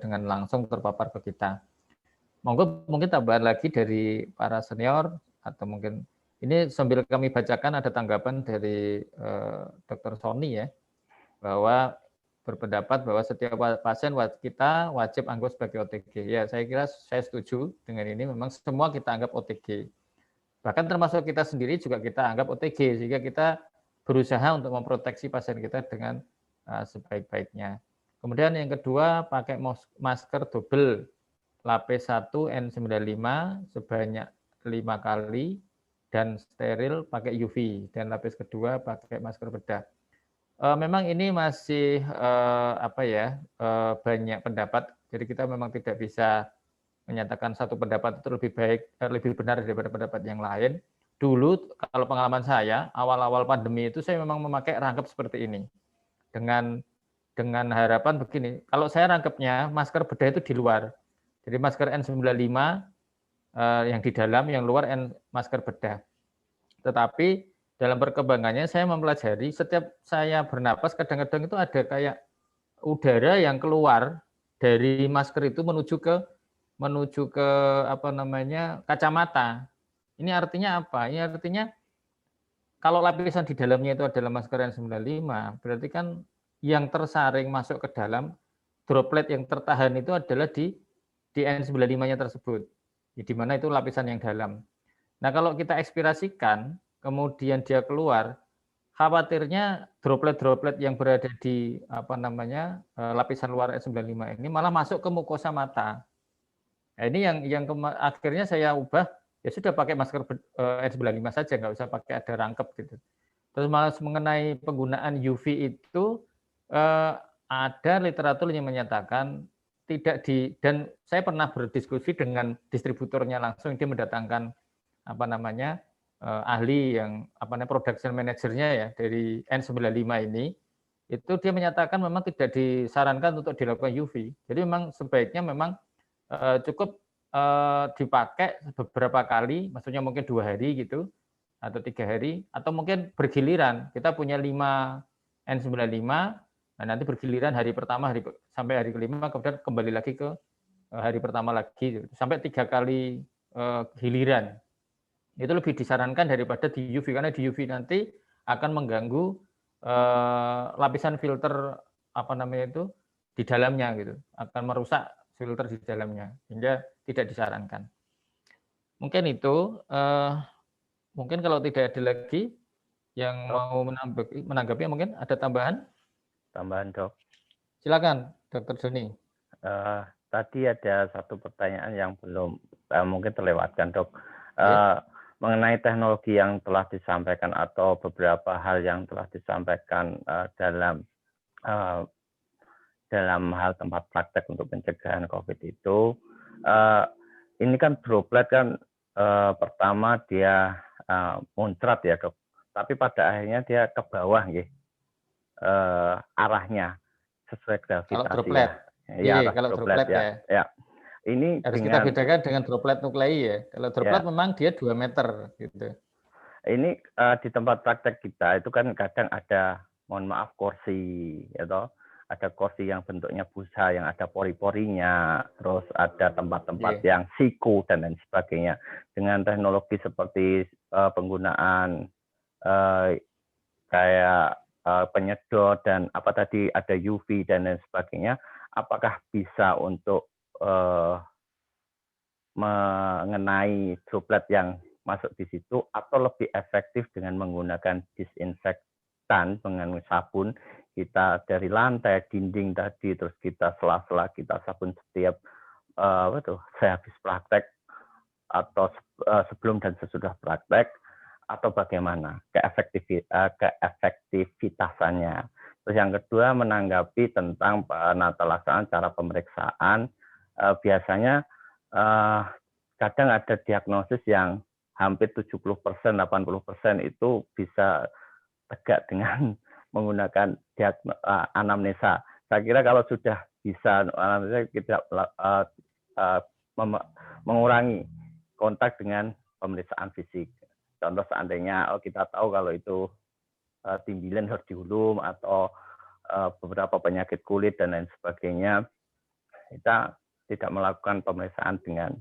dengan langsung terpapar ke kita. Mungkin tambahan lagi dari para senior atau mungkin ini sambil kami bacakan ada tanggapan dari Dr. Sony ya, bahwa berpendapat bahwa setiap pasien kita wajib anggap sebagai OTG. Ya, saya kira saya setuju dengan ini, memang semua kita anggap OTG. Bahkan termasuk kita sendiri juga kita anggap OTG, sehingga kita berusaha untuk memproteksi pasien kita dengan sebaik-baiknya. Kemudian yang kedua, pakai masker double lapis 1 N95 sebanyak 5 kali dan steril pakai UV, dan lapis kedua pakai masker bedah. Memang ini masih banyak pendapat, jadi kita memang tidak bisa menyatakan satu pendapat itu lebih benar daripada pendapat yang lain. Dulu kalau pengalaman saya awal-awal pandemi itu saya memang memakai rangkap seperti ini dengan harapan begini, kalau saya rangkapnya masker bedah itu di luar, jadi masker N95 yang di dalam, yang luar masker bedah. Tetapi dalam perkembangannya saya mempelajari setiap saya bernapas kadang-kadang itu ada kayak udara yang keluar dari masker itu menuju ke kacamata. Ini artinya apa? Ini artinya kalau lapisan di dalamnya itu adalah masker N95, berarti kan yang tersaring masuk ke dalam droplet yang tertahan itu adalah di N95-nya tersebut. Di mana itu lapisan yang dalam. Nah, kalau kita ekspirasikan, kemudian dia keluar, khawatirnya droplet-droplet yang berada di lapisan luar N95 ini malah masuk ke mukosa mata. Nah, ini yang akhirnya saya ubah, ya sudah pakai masker N95 saja, nggak usah pakai ada rangkep gitu. Terus malah mengenai penggunaan UV itu ada literatur yang menyatakan tidak dan saya pernah berdiskusi dengan distributornya langsung, dia mendatangkan ahli yang production manajernya ya dari N95 ini, itu dia menyatakan memang tidak disarankan untuk dilakukan UV. Jadi memang sebaiknya memang cukup dipakai beberapa kali, maksudnya mungkin 2 hari gitu, atau 3 hari, atau mungkin bergiliran. Kita punya 5 N95, nah nanti bergiliran hari pertama sampai hari kelima, kemudian kembali lagi ke hari pertama lagi, sampai 3 kali giliran. Itu lebih disarankan daripada di UV, karena di UV nanti akan mengganggu lapisan filter di dalamnya gitu, akan merusak filter di dalamnya, sehingga tidak disarankan. Mungkin itu. Mungkin kalau tidak ada lagi yang mau menanggapi, mungkin ada tambahan? Tambahan, Dok. Silakan, Dr. Doni. Tadi ada satu pertanyaan yang belum mungkin terlewatkan, Dok. Mengenai teknologi yang telah disampaikan atau beberapa hal yang telah disampaikan dalam hal tempat praktek untuk pencegahan COVID itu, ini kan droplet kan pertama dia muncrat ya, Dok. Tapi pada akhirnya dia ke bawah arahnya sesuai gravitasi. Kalau droplet. Ya, kalau droplet ya. Ini harus kita bedakan dengan droplet nuklei ya. Kalau droplet memang dia 2 meter gitu. Ini di tempat praktek kita itu kan kadang ada, mohon maaf, kursi atau ada kursi yang bentuknya busa, yang ada pori-porinya, terus ada tempat-tempat yang siku dan lain sebagainya. Dengan teknologi seperti penggunaan kayak penyedot dan ada UV dan lain sebagainya, apakah bisa untuk mengenai droplet yang masuk di situ, atau lebih efektif dengan menggunakan disinfektan dengan sabun? Kita dari lantai, dinding tadi, terus kita sela-sela kita sabun setiap sehabis praktek atau sebelum dan sesudah praktek, atau bagaimana keefektivitasannya. Terus yang kedua, menanggapi tentang penata laksanaan cara pemeriksaan, biasanya kadang ada diagnosis yang hampir 70%, 80% itu bisa tegak dengan menggunakan anamnesa. Saya kira kalau sudah bisa anamnesa, kita mengurangi kontak dengan pemeriksaan fisik. Contoh seandainya kita tahu kalau itu timbilan herdiulum atau beberapa penyakit kulit dan lain sebagainya, kita tidak melakukan pemeriksaan dengan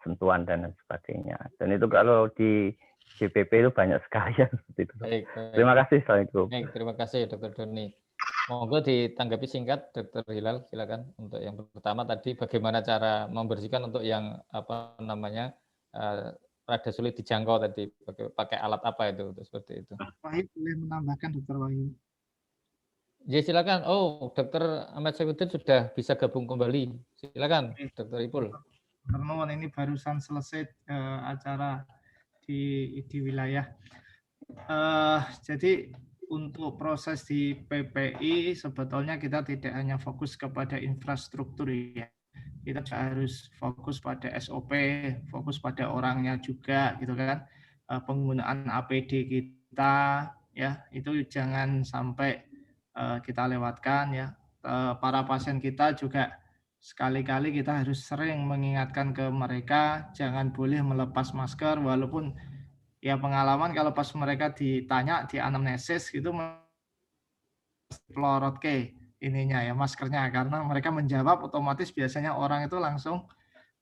sentuhan dan lain sebagainya. Dan itu kalau di DPP itu banyak sekali yang seperti itu. Baik. Terima kasih. Assalamualaikum. Baik, terima kasih Dr. Doni. Monggo ditanggapi singkat, Dr. Hilal, silakan. Untuk yang pertama tadi, bagaimana cara membersihkan untuk yang rada sulit dijangkau tadi, pakai alat apa itu, seperti itu. Wahyu boleh menambahkan, Dr. Wahyu. Ya, silakan. Oh, Dr. Ahmad Saifuddin sudah bisa gabung kembali. Silakan, Dr. Ipul. Karena ini barusan selesai acara di wilayah. Jadi untuk proses di PPI sebetulnya kita tidak hanya fokus kepada infrastruktur ya. Kita harus fokus pada SOP, fokus pada orangnya juga gitu kan. Penggunaan APD kita ya, itu jangan sampai kita lewatkan ya. Para pasien kita juga sekali-kali kita harus sering mengingatkan ke mereka jangan boleh melepas masker, walaupun ya pengalaman kalau pas mereka ditanya di anamnesis gitu pelorot ke ininya ya maskernya, karena mereka menjawab otomatis biasanya orang itu langsung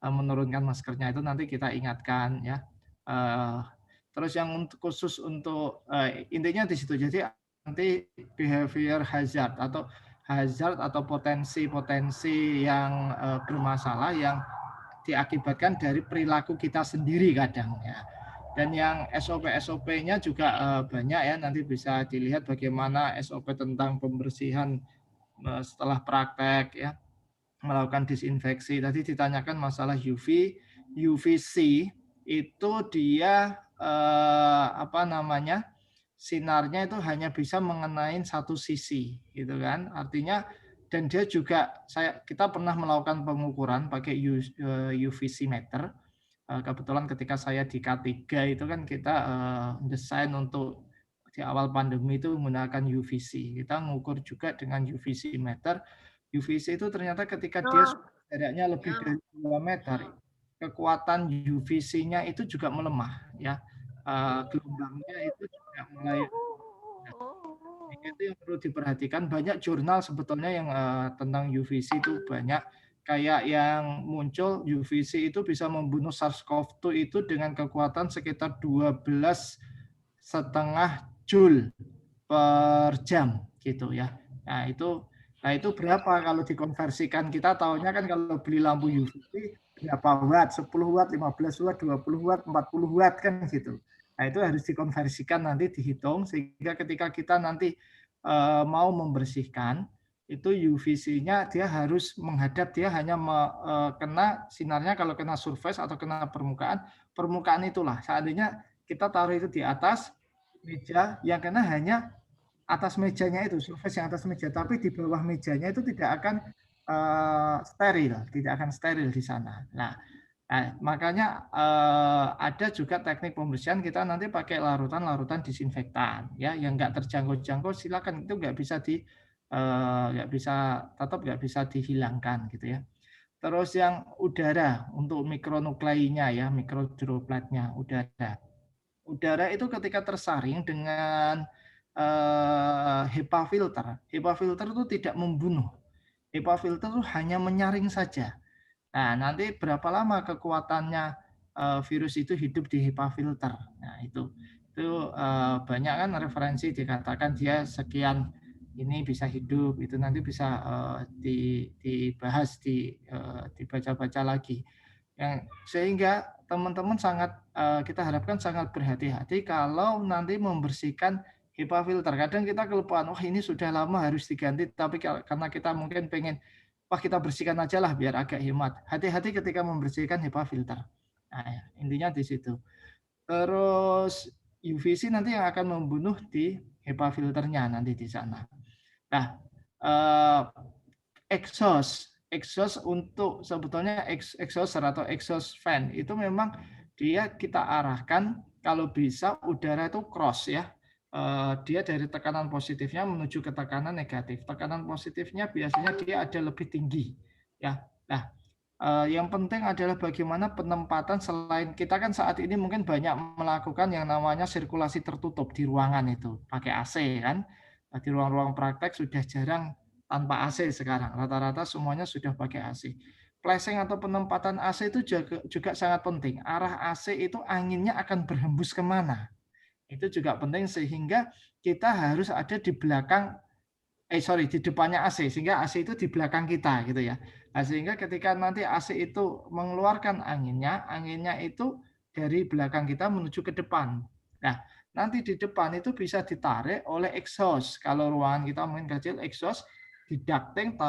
menurunkan maskernya. Itu nanti kita ingatkan ya. Terus yang khusus untuk intinya di situ, jadi nanti behavior hazard atau potensi-potensi yang bermasalah yang diakibatkan dari perilaku kita sendiri kadang ya. Dan yang SOP-nya juga banyak ya, nanti bisa dilihat bagaimana SOP tentang pembersihan setelah praktek ya, melakukan disinfeksi. Tadi ditanyakan masalah UV, UVC itu dia sinarnya itu hanya bisa mengenai satu sisi, gitu kan? Artinya, dan dia juga kita pernah melakukan pengukuran pakai UVC meter. Kebetulan ketika saya di K3 itu kan kita desain untuk di awal pandemi itu menggunakan UVC. Kita mengukur juga dengan UVC meter. UVC itu ternyata ketika dia jaraknya lebih dari 2 meter, kekuatan UVC-nya itu juga melemah, ya. Gelombangnya itu juga mulai. Itu yang perlu diperhatikan. Banyak jurnal sebetulnya yang tentang UVC itu banyak. Kayak yang muncul UVC itu bisa membunuh SARS-CoV-2 itu dengan kekuatan sekitar 12,5 Joule per jam gitu ya. Nah itu berapa kalau dikonversikan? Kita tahunya kan kalau beli lampu UVC berapa watt? 10 watt, 15 watt, 20 watt, 40 watt kan gitu. Nah itu harus dikonversikan, nanti dihitung sehingga ketika kita nanti mau membersihkan itu UVC-nya dia harus menghadap, dia hanya kena sinarnya kalau kena surface atau kena permukaan itulah. Seandainya kita taruh itu di atas meja, yang kena hanya atas mejanya itu, surface yang atas meja, tapi di bawah mejanya itu tidak akan steril di sana. Nah makanya ada juga teknik pembersihan, kita nanti pakai larutan disinfektan ya, yang nggak terjangkau silakan, itu nggak bisa dihilangkan gitu ya. Terus yang udara untuk mikronuklainya ya, mikrodropletnya udara itu ketika tersaring dengan HEPA filter itu tidak membunuh. HEPA filter itu hanya menyaring saja. Nah, nanti berapa lama kekuatannya virus itu hidup di HEPA filter. Nah, itu banyak kan referensi dikatakan dia sekian ini bisa hidup, itu nanti bisa dibahas, dibaca-baca lagi. Sehingga teman-teman kita harapkan sangat berhati-hati kalau nanti membersihkan HEPA filter. Kadang kita kelupaan, wah ini sudah lama harus diganti, tapi karena kita mungkin pengen, wah kita bersihkan aja lah biar agak hemat. Hati-hati ketika membersihkan HEPA filter. Nah, intinya di situ. Terus UVC nanti yang akan membunuh di HEPA filternya nanti di sana. Nah, exhaust untuk sebetulnya exhauster atau exhaust fan itu memang dia kita arahkan kalau bisa udara itu cross ya. Dia dari tekanan positifnya menuju ke tekanan negatif. Tekanan positifnya biasanya dia ada lebih tinggi ya. Nah, yang penting adalah bagaimana penempatan, selain kita kan saat ini mungkin banyak melakukan yang namanya sirkulasi tertutup di ruangan itu pakai AC kan. Di ruang-ruang praktek sudah jarang tanpa AC sekarang. Rata-rata semuanya sudah pakai AC. Placing atau penempatan AC itu juga sangat penting. Arah AC itu anginnya akan berhembus kemana? Itu juga penting, sehingga kita harus ada di belakang, di depannya AC, sehingga AC itu di belakang kita gitu ya. Nah, sehingga ketika nanti AC itu mengeluarkan anginnya itu dari belakang kita menuju ke depan. Nah, nanti di depan itu bisa ditarik oleh exhaust. Kalau ruangan kita mungkin kecil, exhaust di ducting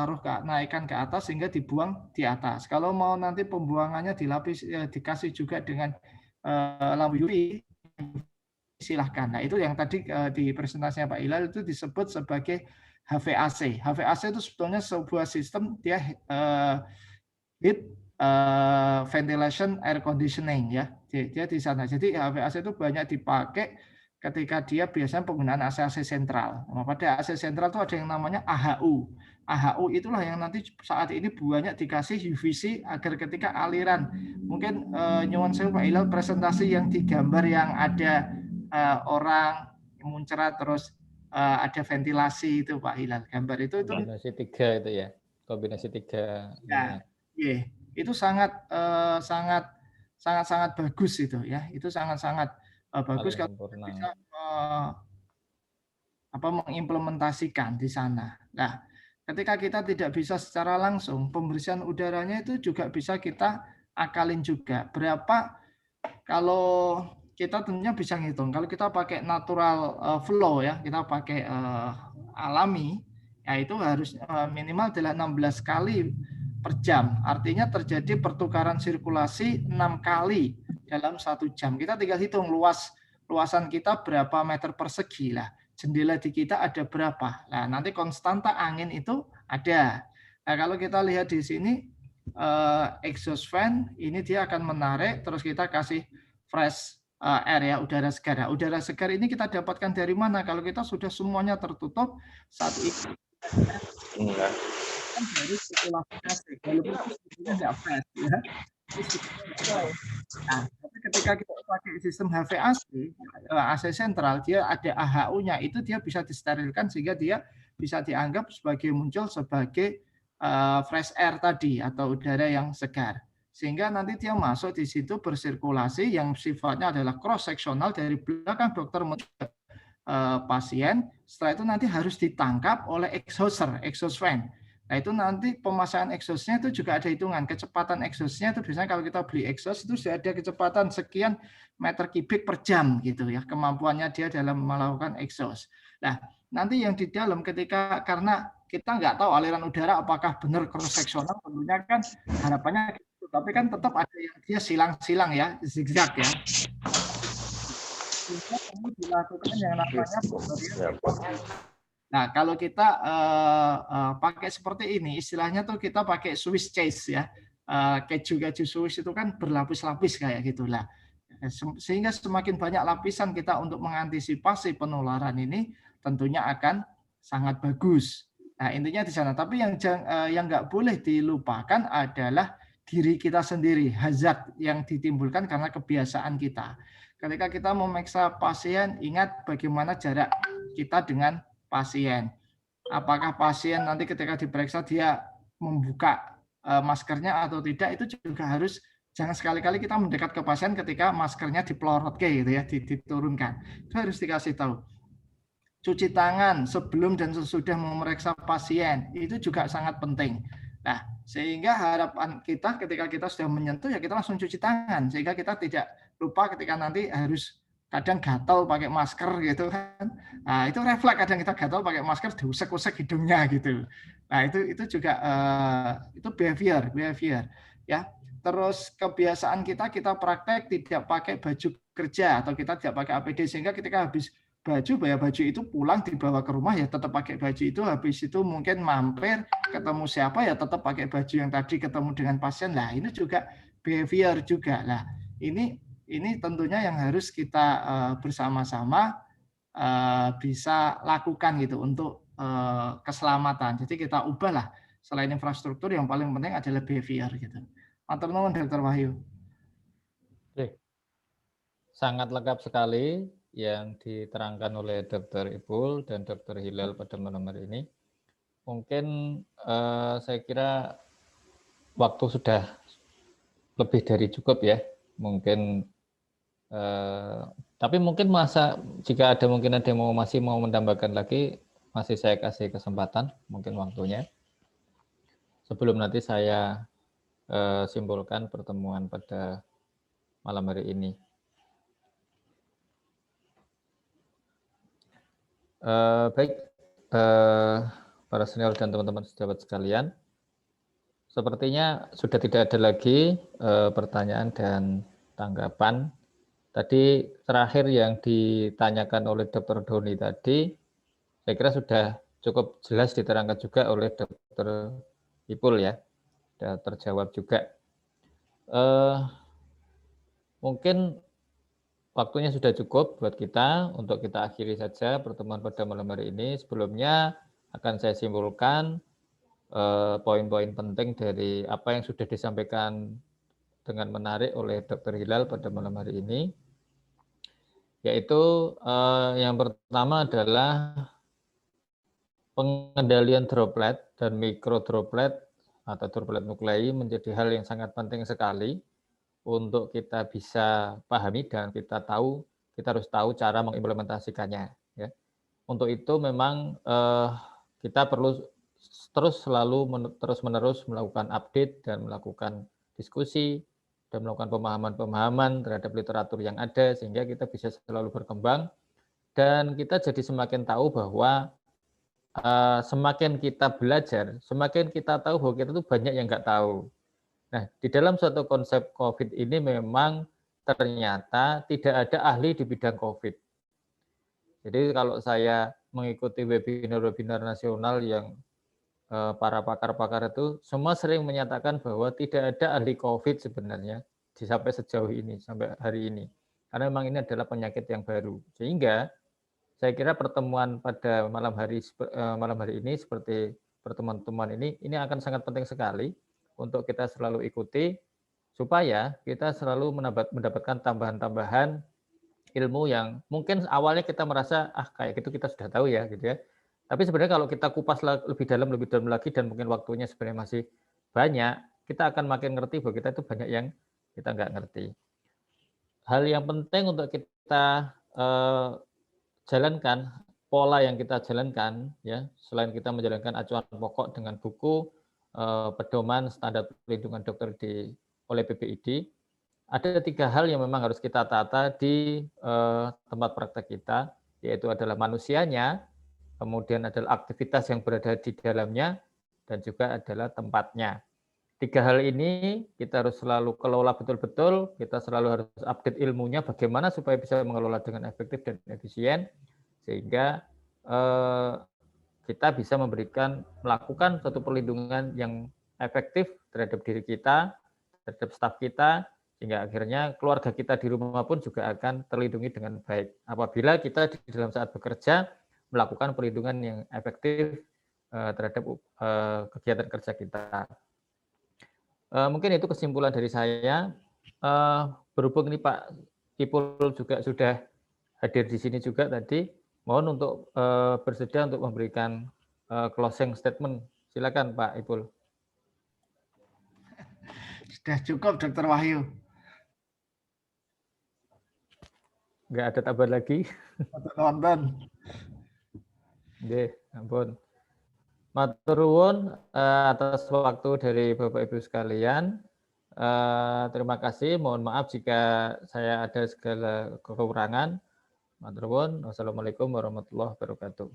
naikkan ke atas sehingga dibuang di atas. Kalau mau nanti pembuangannya dikasih juga dengan lampu UV, silahkan. Nah, itu yang tadi di presentasinya Pak Hilal itu disebut sebagai HVAC. HVAC itu sebetulnya sebuah sistem dia heat ventilation air conditioning ya. Dia di sana. Jadi HVAC itu banyak dipakai ketika dia biasanya penggunaan AC sentral. Nah, pada AC sentral itu ada yang namanya AHU. AHU itulah yang nanti saat ini banyak dikasih UVC agar ketika aliran, mungkin nyuwun sewu Pak Hilal presentasi yang digambar yang ada orang muncrat terus ada ventilasi itu Pak Hilal, gambar itu kombinasi 3 itu ya, kombinasi 3 ya, itu sangat bagus itu ya, itu sangat bagus kalau bisa mengimplementasikan di sana. Nah, ketika kita tidak bisa secara langsung, pembersihan udaranya itu juga bisa kita akalin juga. Berapa kalau kita tentunya bisa ngitung. Kalau kita pakai natural flow ya, kita pakai alami, ya itu harus minimal adalah 16 kali per jam. Artinya terjadi pertukaran sirkulasi 6 kali dalam 1 jam. Kita tinggal hitung luasan kita berapa meter persegi lah. Jendela di kita ada berapa. Nah, nanti konstanta angin itu ada. Nah, kalau kita lihat di sini exhaust fan ini dia akan menarik, terus kita kasih fresh air ya, udara segar. Nah, udara segar ini kita dapatkan dari mana? Kalau kita sudah semuanya tertutup saat ini kan dari sirkulasi AC, walaupun itu sebetulnya nggak fresh ya. Nah, tapi ketika kita pakai sistem HVAC, AC sentral, dia ada AHU-nya, itu dia bisa disterilkan sehingga dia bisa dianggap sebagai muncul sebagai fresh air tadi atau udara yang segar. Sehingga nanti dia masuk di situ bersirkulasi yang sifatnya adalah cross sectional dari belakang dokter pasien. Setelah itu nanti harus ditangkap oleh exhauster, exhaust fan. Nah itu nanti pemasangan exhaustnya itu juga ada hitungan. Kecepatan exhaustnya itu biasanya kalau kita beli exhaust itu sudah ada kecepatan sekian meter kubik per jam gitu ya. Kemampuannya dia dalam melakukan exhaust. Nah nanti yang di dalam ketika karena kita nggak tahu aliran udara apakah benar cross sectional, tentunya kan harapannya gitu. Tapi kan tetap ada yang dia silang-silang ya, zigzag ya. Ini dilakukan yang namanya nah, kalau kita pakai seperti ini, istilahnya tuh kita pakai Swiss cheese ya. Keju Swiss itu kan berlapis-lapis kayak gitulah. Sehingga semakin banyak lapisan kita untuk mengantisipasi penularan ini tentunya akan sangat bagus. Nah, intinya di sana. Tapi yang nggak boleh dilupakan adalah diri kita sendiri, hazard yang ditimbulkan karena kebiasaan kita. Ketika kita memeriksa pasien, ingat bagaimana jarak kita dengan pasien. Apakah pasien nanti ketika diperiksa dia membuka maskernya atau tidak, itu juga harus jangan sekali-kali kita mendekat ke pasien ketika maskernya dipelorot gitu ya, diturunkan. Itu harus dikasih tahu. Cuci tangan sebelum dan sesudah memeriksa pasien itu juga sangat penting. Nah, sehingga harapan kita ketika kita sudah menyentuh ya kita langsung cuci tangan sehingga kita tidak lupa ketika nanti harus kadang gatal pakai masker gitu kan. Nah, itu refleks kadang kita gatal pakai masker diusek-usek hidungnya gitu. Nah, itu juga itu behavior ya. Terus kebiasaan kita praktek tidak pakai baju kerja atau kita tidak pakai APD sehingga ketika habis baju itu pulang dibawa ke rumah ya tetap pakai baju itu, habis itu mungkin mampir ketemu siapa ya tetap pakai baju yang tadi ketemu dengan pasien lah, ini juga behavior juga lah. Ini tentunya yang harus kita bersama-sama bisa lakukan gitu untuk keselamatan. Jadi kita ubahlah selain infrastruktur yang paling penting adalah behavior gitu. Matur nuwun Dr. Wahyu. Oke. Sangat lengkap sekali yang diterangkan oleh Dr. Ipul dan Dr. Hilal pada malam hari ini. Mungkin saya kira waktu sudah lebih dari cukup ya. Mungkin tapi mungkin jika ada yang masih mau menambahkan lagi, masih saya kasih kesempatan mungkin waktunya. Sebelum nanti saya simpulkan pertemuan pada malam hari ini. Baik, para senior dan teman-teman sejawat sekalian, sepertinya sudah tidak ada lagi pertanyaan dan tanggapan. Tadi terakhir yang ditanyakan oleh Dr. Doni tadi, saya kira sudah cukup jelas diterangkan juga oleh Dr. Ipul ya, sudah terjawab juga. Mungkin waktunya sudah cukup buat kita untuk kita akhiri saja pertemuan pada malam hari ini. Sebelumnya akan saya simpulkan poin-poin penting dari apa yang sudah disampaikan dengan menarik oleh Dr. Hilal pada malam hari ini. Yaitu yang pertama adalah pengendalian droplet dan mikrodroplet atau droplet nuklei menjadi hal yang sangat penting sekali untuk kita bisa pahami dan kita harus tahu cara mengimplementasikannya. Ya. Untuk itu memang kita perlu terus-menerus melakukan update dan melakukan diskusi dan melakukan pemahaman-pemahaman terhadap literatur yang ada sehingga kita bisa selalu berkembang dan kita jadi semakin tahu bahwa semakin kita belajar, semakin kita tahu bahwa kita tuh banyak yang nggak tahu. Nah, di dalam suatu konsep COVID ini memang ternyata tidak ada ahli di bidang COVID. Jadi kalau saya mengikuti webinar-webinar nasional yang para pakar-pakar itu semua sering menyatakan bahwa tidak ada ahli COVID sebenarnya sampai sejauh ini, sampai hari ini. Karena memang ini adalah penyakit yang baru. Sehingga saya kira pertemuan pada malam hari ini seperti pertemuan-pertemuan ini akan sangat penting sekali untuk kita selalu ikuti supaya kita selalu mendapatkan tambahan-tambahan ilmu yang mungkin awalnya kita merasa kayak gitu kita sudah tahu ya gitu ya. Tapi sebenarnya kalau kita kupas lebih dalam lagi dan mungkin waktunya sebenarnya masih banyak, kita akan makin ngerti bahwa kita itu banyak yang kita nggak ngerti. Hal yang penting untuk kita jalankan, pola yang kita jalankan, ya selain kita menjalankan acuan pokok dengan buku pedoman standar perlindungan dokter oleh PPID, ada 3 hal yang memang harus kita tata di tempat praktek kita, yaitu adalah manusianya, kemudian adalah aktivitas yang berada di dalamnya, dan juga adalah tempatnya. 3 hal ini kita harus selalu kelola betul-betul, kita selalu harus update ilmunya bagaimana supaya bisa mengelola dengan efektif dan efisien, sehingga kita bisa melakukan suatu perlindungan yang efektif terhadap diri kita, terhadap staf kita, sehingga akhirnya keluarga kita di rumah pun juga akan terlindungi dengan baik. Apabila kita di dalam saat bekerja melakukan perlindungan yang efektif terhadap kegiatan kerja kita. Mungkin itu kesimpulan dari saya. Berhubung ini Pak Ipul juga sudah hadir di sini juga tadi, mohon untuk bersedia untuk memberikan closing statement. Silakan Pak Ipul. Sudah cukup Dr. Wahyu. Nggak ada tambahan lagi. Nonton. Nggih, ampun. Matur nuwun atas waktu dari Bapak Ibu sekalian. Terima kasih. Mohon maaf jika saya ada segala kekurangan. Matur nuwun. Wassalamualaikum warahmatullahi wabarakatuh.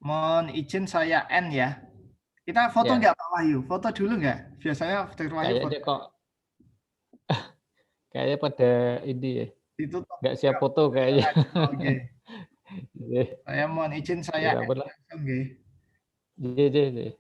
Mohon izin saya N ya. Kita foto nggak Pak Wahyu? Foto dulu nggak? Biasanya Dr. Wahyu kayaknya kok kayaknya pada ini ya. Ditutup. Nggak siap foto kayaknya. Oke. Saya mohon izin saya ya, N. Iya.